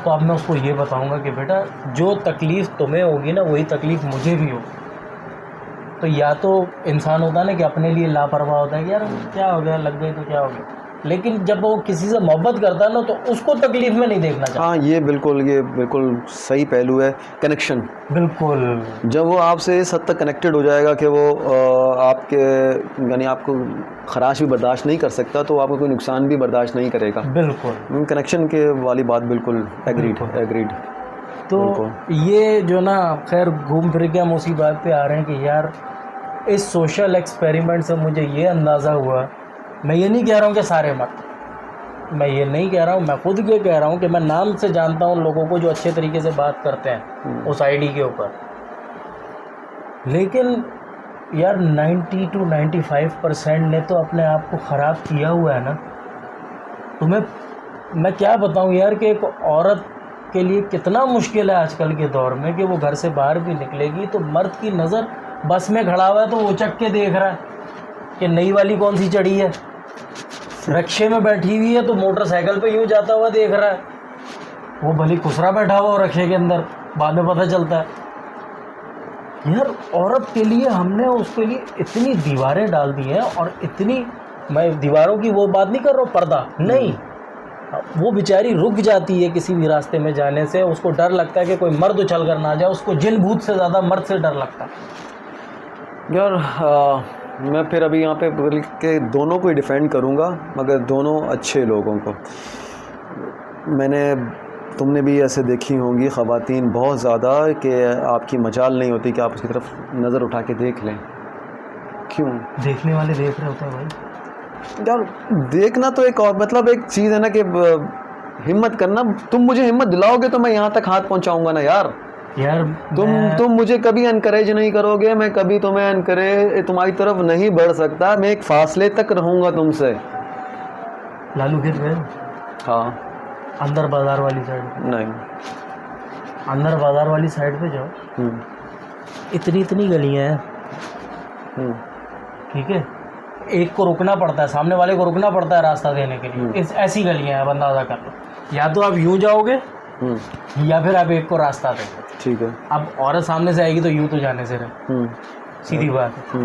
तो अब मैं उसको ये बताऊँगा कि बेटा जो तकलीफ़ तुम्हें होगी ना वही तकलीफ़ मुझे भी होगी। तो या तो इंसान होता है ना कि अपने लिए लापरवाह होता है कि यार क्या हो गया, लग गई तो क्या हो गया, लेकिन जब वो किसी से मोहब्बत करता है ना तो उसको तकलीफ़ में नहीं देखना चाहता। हाँ, ये बिल्कुल सही पहलू है, कनेक्शन। बिल्कुल, जब वो आपसे इस हद तक कनेक्टेड हो जाएगा कि वो आपके यानी आपको ख़राश भी बर्दाश्त नहीं कर सकता, तो आपको कोई नुकसान भी बर्दाश्त नहीं करेगा। बिल्कुल कनेक्शन के वाली बात बिल्कुल एग्रीड। तो ये जो ना, खैर घूम फिर के हम उसी बात पे आ रहे हैं कि यार इस सोशल एक्सपेरिमेंट से मुझे ये अंदाज़ा हुआ, मैं ये नहीं कह रहा हूँ कि सारे मत, मैं ये नहीं कह रहा हूँ, मैं खुद ये कह रहा हूँ कि मैं नाम से जानता हूँ लोगों को जो अच्छे तरीके से बात करते हैं उस आईडी के ऊपर, लेकिन यार 90 to 95% ने तो अपने आप को ख़राब किया हुआ है ना। तुम्हें मैं क्या बताऊँ यार कि एक औरत के लिए कितना मुश्किल है आजकल के दौर में कि वो घर से बाहर भी निकलेगी तो मर्द की नज़र बस में खड़ा हुआ है तो वो उचक के देख रहा है कि नई वाली कौन सी चढ़ी है, रिक्शे में बैठी हुई है तो मोटरसाइकिल पे यूँ जाता हुआ देख रहा है, वो भली खुसरा बैठा हुआ और रिक्शे के अंदर, बाद में पता चलता है। यार औरत के लिए हमने उसके लिए इतनी दीवारें डाल दी हैं, और इतनी, मैं दीवारों की वो बात नहीं कर रहा हूँ, पर्दा नहीं, वो बेचारी रुक जाती है किसी भी रास्ते में जाने से, उसको डर लगता है कि कोई मर्द उछल कर ना जाए, उसको जिन भूत से ज़्यादा मर्द से डर लगता है। यार मैं फिर अभी यहाँ पे के दोनों को ही डिफेंड करूँगा, मगर दोनों अच्छे लोगों को। तुमने भी ऐसे देखी होंगी ख़वातीन बहुत ज़्यादा कि आपकी मजाल नहीं होती कि आप उसकी तरफ नज़र उठा के देख लें। क्यों? देखने वाले देख रहे होते हैं भाई। यार देखना तो एक और मतलब एक चीज़ है ना कि हिम्मत करना, तुम मुझे हिम्मत दिलाओगे तो मैं यहाँ तक हाथ पहुँचाऊँगा ना यार। तुम मुझे कभी एनकरेज नहीं करोगे, मैं कभी तुम्हारी तरफ नहीं बढ़ सकता, मैं एक फासले तक रहूँगा तुमसे। लालू खेत गए? हाँ। अंदर बाज़ार वाली साइड? नहीं। अंदर बाज़ार वाली साइड पे जाओ, इतनी गलियाँ हैं, ठीक है, एक को रुकना पड़ता है, सामने वाले को रुकना पड़ता है रास्ता देने के लिए, ऐसी गलियाँ हैं, अंदाज़ा कर लो। या तो आप यूँ जाओगे या फिर आप एक को रास्ता देंगे, ठीक है। अब औरत सामने से आएगी तो यूँ तो जाने से रहे, सीधी बात है।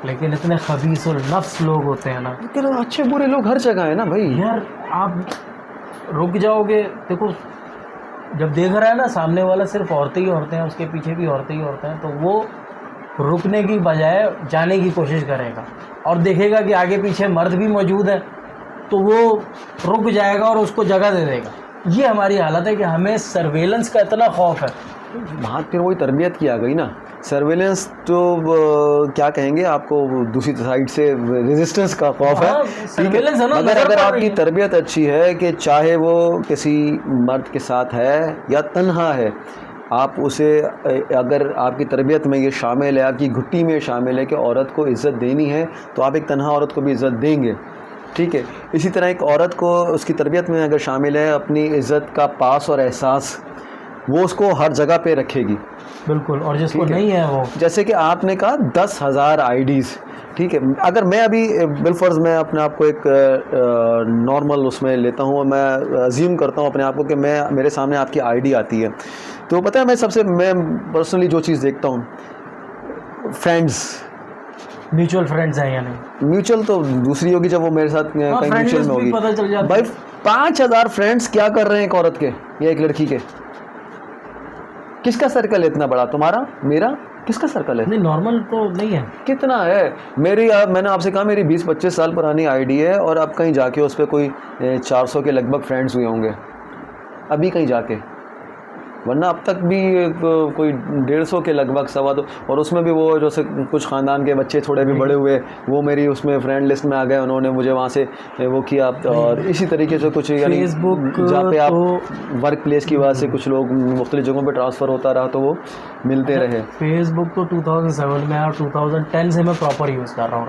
लेकिन इतने खबीस और नफ्स लोग होते हैं ना, लेकिन अच्छे बुरे लोग हर जगह है ना भाई। यार आप रुक जाओगे, देखो जब देख रहा है ना सामने वाला सिर्फ औरतें ही औरतें हैं, उसके पीछे भी औरतें ही औरतें हैं, तो वो रुकने की बजाय जाने की कोशिश करेगा और देखेगा कि आगे पीछे मर्द भी मौजूद है, तो वो रुक जाएगा और उसको जगह दे देगा। ये हमारी हालत है कि हमें सर्वेलेंस का इतना खौफ है। बात फिर वही तरबियत की आ गई ना। सर्वेलेंस तो क्या कहेंगे आपको, दूसरी साइड से रेजिस्टेंस का खौफ है। सर्वेलेंस है ना, मगर अगर आपकी तरबियत अच्छी है कि चाहे वो किसी मर्द के साथ है या तन्हा है, आप उसे, अगर आपकी तरबियत में ये शामिल है, आपकी घुट्टी में शामिल है कि औरत को इज़्ज़त देनी है, तो आप एक तन्हा औरत को भी इज़्ज़त देंगे, ठीक है। इसी तरह एक औरत को उसकी तरबियत में अगर शामिल है अपनी इज़्ज़त का पास और एहसास, वो उसको हर जगह पे रखेगी। बिल्कुल। और जिसको नहीं है वो, जैसे कि आपने कहा 10,000 आईडीज़, ठीक है। अगर मैं अभी बिलफर्ज मैं अपने आप को एक नॉर्मल उसमें लेता हूँ, मैं अज्यूम करता हूँ अपने आप को कि मेरे सामने आपकी आईडी आती है, तो पता है मैं पर्सनली जो चीज़ देखता हूँ, फ्रेंड्स, म्यूचुअल फ्रेंड्स हैं या नहीं। म्यूचुअल तो दूसरी होगी जब वो मेरे साथ कहीं म्यूचुअल में होगी। पता चल जाता भाई 5,000 फ्रेंड्स क्या कर रहे हैं एक औरत के या एक लड़की के? किसका सर्कल है इतना बड़ा? तुम्हारा, मेरा, किसका सर्कल है? नहीं, नॉर्मल तो नहीं है। कितना है? मैंने आपसे कहा मेरी 20-25 साल पुरानी आईडी है, और अब कहीं जाके उस पर कोई 400 के लगभग फ्रेंड्स हुए होंगे अभी कहीं जाके, वरना अब तक भी कोई 150 के लगभग, 225, और उसमें भी वो जैसे कुछ ख़ानदान के बच्चे थोड़े भी बड़े हुए, वो मेरी उसमें फ्रेंड लिस्ट में आ गए, उन्होंने मुझे वहाँ से वो किया। और इसी तरीके से कुछ, यानी फेसबुक जहाँ पे आप वर्क प्लेस की वजह से कुछ लोग मुख्तलिफ जगहों पे ट्रांसफ़र होता रहा, तो वो मिलते रहे। फेसबुक तो 2007 में और 2010 से मैं प्रॉपर यूज़ कर रहा हूँ,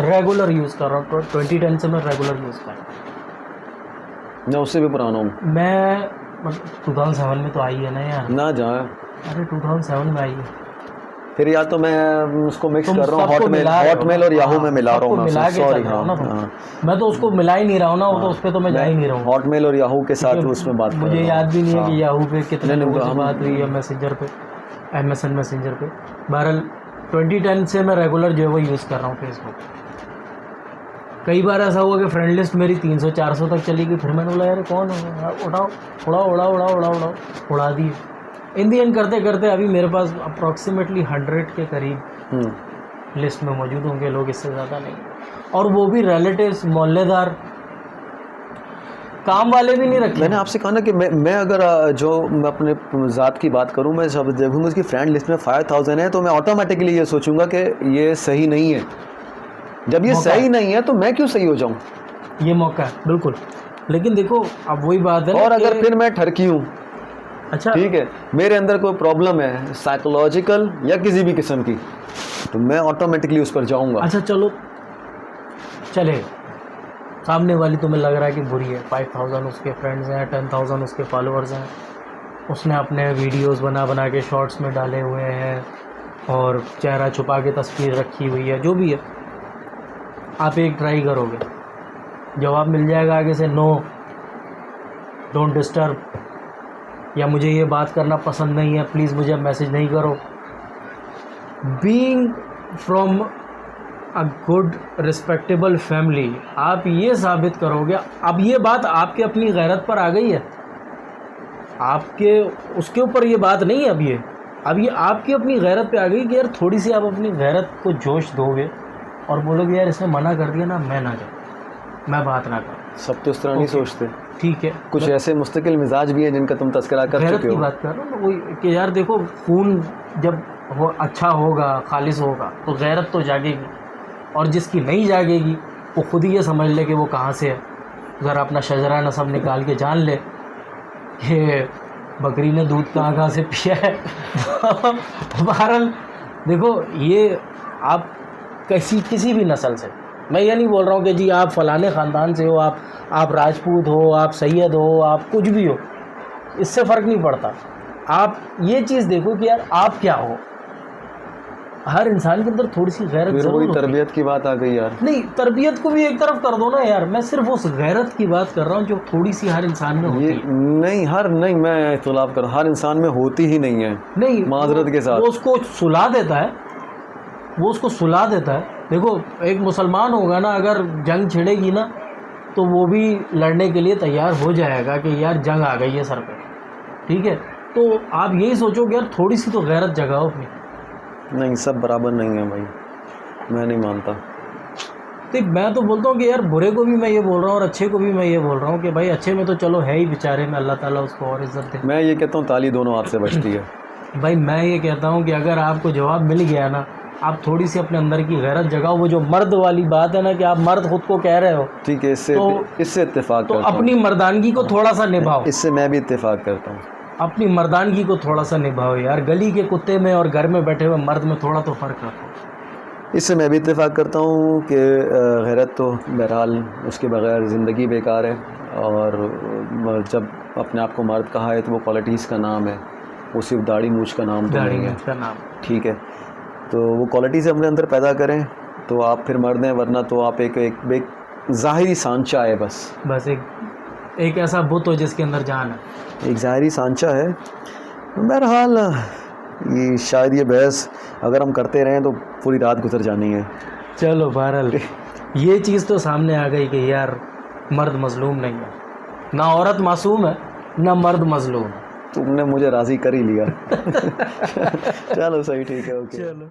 रेगुलर यूज़ कर रहा हूँ। 2010 से मैं रेगुलर यूज़ कर रहा हूँ। मैं उससे भी पुराना हूँ। मैं 2007 में तो आई है ना यार, ना जाए, अरे 2007 में आई है। फिर या तो मैं उसको मिक्स कर रहा हूँ, हॉटमेल और याहू में मिला रहा हूँ, सॉरी। हाँ, मैं तो उसको मिला ही नहीं रहा हूँ ना, वो तो उस पर तो मैं जा ही नहीं रहा हूँ। हॉटमेल और याहू के साथ उसमें बात, मुझे याद भी नहीं है कि याहू पे कितने लोगों से बात हुई है, मैसेंजर पे, MSN मैसेंजर पे। बहरहाल 2010 से मैं रेगुलर जो है वो यूज़ कर रहा हूँ फेसबुक। कई बार ऐसा हुआ कि फ्रेंड लिस्ट मेरी 300-400 तक चली गई, फिर मैंने बोला यार कौन उड़ा दी। इन दी एंड करते करते अभी मेरे पास अप्रॉक्सीमेटली 100 के करीब लिस्ट में मौजूद होंगे लोग, इससे ज़्यादा नहीं। और वो भी रिलेटिव्स, मोहल्लेदार, काम वाले भी नहीं रखे। मैंने आपसे कहा ना कि मैं अगर मैं अपने ज़ात की बात करूं, मैं जब देखूंगा उसकी फ्रेंड लिस्ट में 5,000 है, तो मैं ऑटोमेटिकली ये सोचूंगा कि ये सही नहीं है। जब ये सही नहीं है तो मैं क्यों सही हो जाऊं? ये मौका है, बिल्कुल। लेकिन देखो अब वही बात है, और अगर फिर मैं ठरकी हूँ, अच्छा ठीक है, मेरे अंदर कोई प्रॉब्लम है साइकोलॉजिकल या किसी भी किस्म की, तो मैं ऑटोमेटिकली उस पर जाऊंगा। अच्छा चलो चलेगा, सामने वाली तुम्हें लग रहा है कि बुरी है, 5,000 उसके फ्रेंड्स हैं, 10,000 उसके फॉलोअर्स हैं, उसने अपने वीडियोस बना के शॉर्ट्स में डाले हुए हैं और चेहरा छुपा के तस्वीर रखी हुई है, जो भी है। आप एक ट्राई करोगे, जवाब मिल जाएगा आगे से नो, डोंट डिस्टर्ब, या मुझे ये बात करना पसंद नहीं है, प्लीज़ मुझे अब मैसेज नहीं करो। Being from a good respectable family, आप ये साबित करोगे। अब ये बात आपके अपनी गैरत पर आ गई है, आपके उसके ऊपर ये बात नहीं है। अब ये आपकी अपनी गैरत पे आ गई कि यार थोड़ी सी आप अपनी गैरत को जोश दोगे और बोलोगे यार इसने मना कर दिया ना, मैं ना जाऊँ, मैं बात ना करूँ। सब तो इस तरह नहीं सोचते, ठीक है। कुछ ऐसे मुस्तकिल मिजाज भी हैं जिनका तुम तस्करा कर गैरत चुके की हो। बात कर रहा हूँ ना, वही कि यार देखो खून जब वो अच्छा होगा, खालिस होगा, तो गैरत तो जागेगी, और जिसकी नहीं जागेगी वो खुद ही ये समझ ले कि वो कहाँ से है। ज़रा अपना शजरा नसब निकाल के जान ले कि बकरी ने दूध कहाँ से पिया है। बहरहाल देखो, ये आप किसी भी नस्ल से, मैं ये नहीं बोल रहा हूँ कि जी आप फ़लाने ख़ानदान से हो, आप राजपूत हो, आप सैयद हो, आप कुछ भी हो, इससे फ़र्क नहीं पड़ता। आप ये चीज़ देखो कि यार आप क्या हो। हर इंसान के अंदर थोड़ी सी गैरत ज़रूर होती है। तरबियत की बात आ गई यार। नहीं, तरबियत को भी एक तरफ कर दो ना यार, मैं सिर्फ उस गैरत की बात कर रहा हूँ जो थोड़ी सी हर इंसान में होती है। नहीं, मैं इख्तिलाफ कर, हर इंसान में होती ही नहीं है। नहीं, माजरत के साथ वो उसको सुला देता है, वो उसको सुला देता है। देखो एक मुसलमान होगा ना, अगर जंग छिड़ेगी ना तो वो भी लड़ने के लिए तैयार हो जाएगा कि यार जंग आ गई है सर पे, ठीक है। तो आप यही सोचो कि यार थोड़ी सी तो गैरत जगाओ अपनी। नहीं, सब बराबर नहीं है भाई, मैं नहीं मानता। तो मैं तो बोलता हूँ कि यार बुरे को भी मैं ये बोल रहा हूँ और अच्छे को भी मैं ये बोल रहा हूँ कि भाई अच्छे में तो चलो है ही बेचारे में, अल्लाह ताला उसको और इज्जत दे। मैं ये कहता हूँ ताली दोनों हाथ से बजती है। भाई मैं ये कहता हूँ कि अगर आपको जवाब मिल गया ना, आप थोड़ी सी अपने अंदर की गैरत जगाओ। वो जो मर्द वाली बात है ना कि आप मर्द खुद को कह रहे हो, ठीक है, इससे इत्तेफाक तो करता हूँ। अपनी मर्दानगी को थोड़ा सा निभाओ। इससे मैं भी इत्तेफाक करता हूँ। अपनी मर्दानगी को थोड़ा सा निभाओ यार। गली के कुत्ते में और घर में बैठे हुए मर्द में थोड़ा तो फ़र्क रखो। इससे मैं भी इत्तेफाक करता हूँ कि गैरत तो बहरहाल उसके बगैर ज़िंदगी बेकार है। और जब अपने आप को मर्द कहा है तो वो क्वालिटीज़ का नाम है, वो सिर्फ दाढ़ी मूछ का नाम तो नहीं है, उसका नाम, ठीक है। तो वो क्वालिटीज़ अपने अंदर पैदा करें तो आप फिर मर्द हैं, वरना तो आप एक ज़ाहिरी सांचा है बस एक ऐसा बुत हो जिसके अंदर जान है, एक ज़ाहिरी सांचा है। बहरहाल ये शायद ये बहस अगर हम करते रहें तो पूरी रात गुजर जानी है। चलो बहरहाल ये चीज़ तो सामने आ गई कि यार मर्द मजलूम नहीं है, ना औरत मासूम है ना मर्द मजलूम है। तुमने मुझे राज़ी कर ही लिया। चलो सही, ठीक है, ओके। चलो।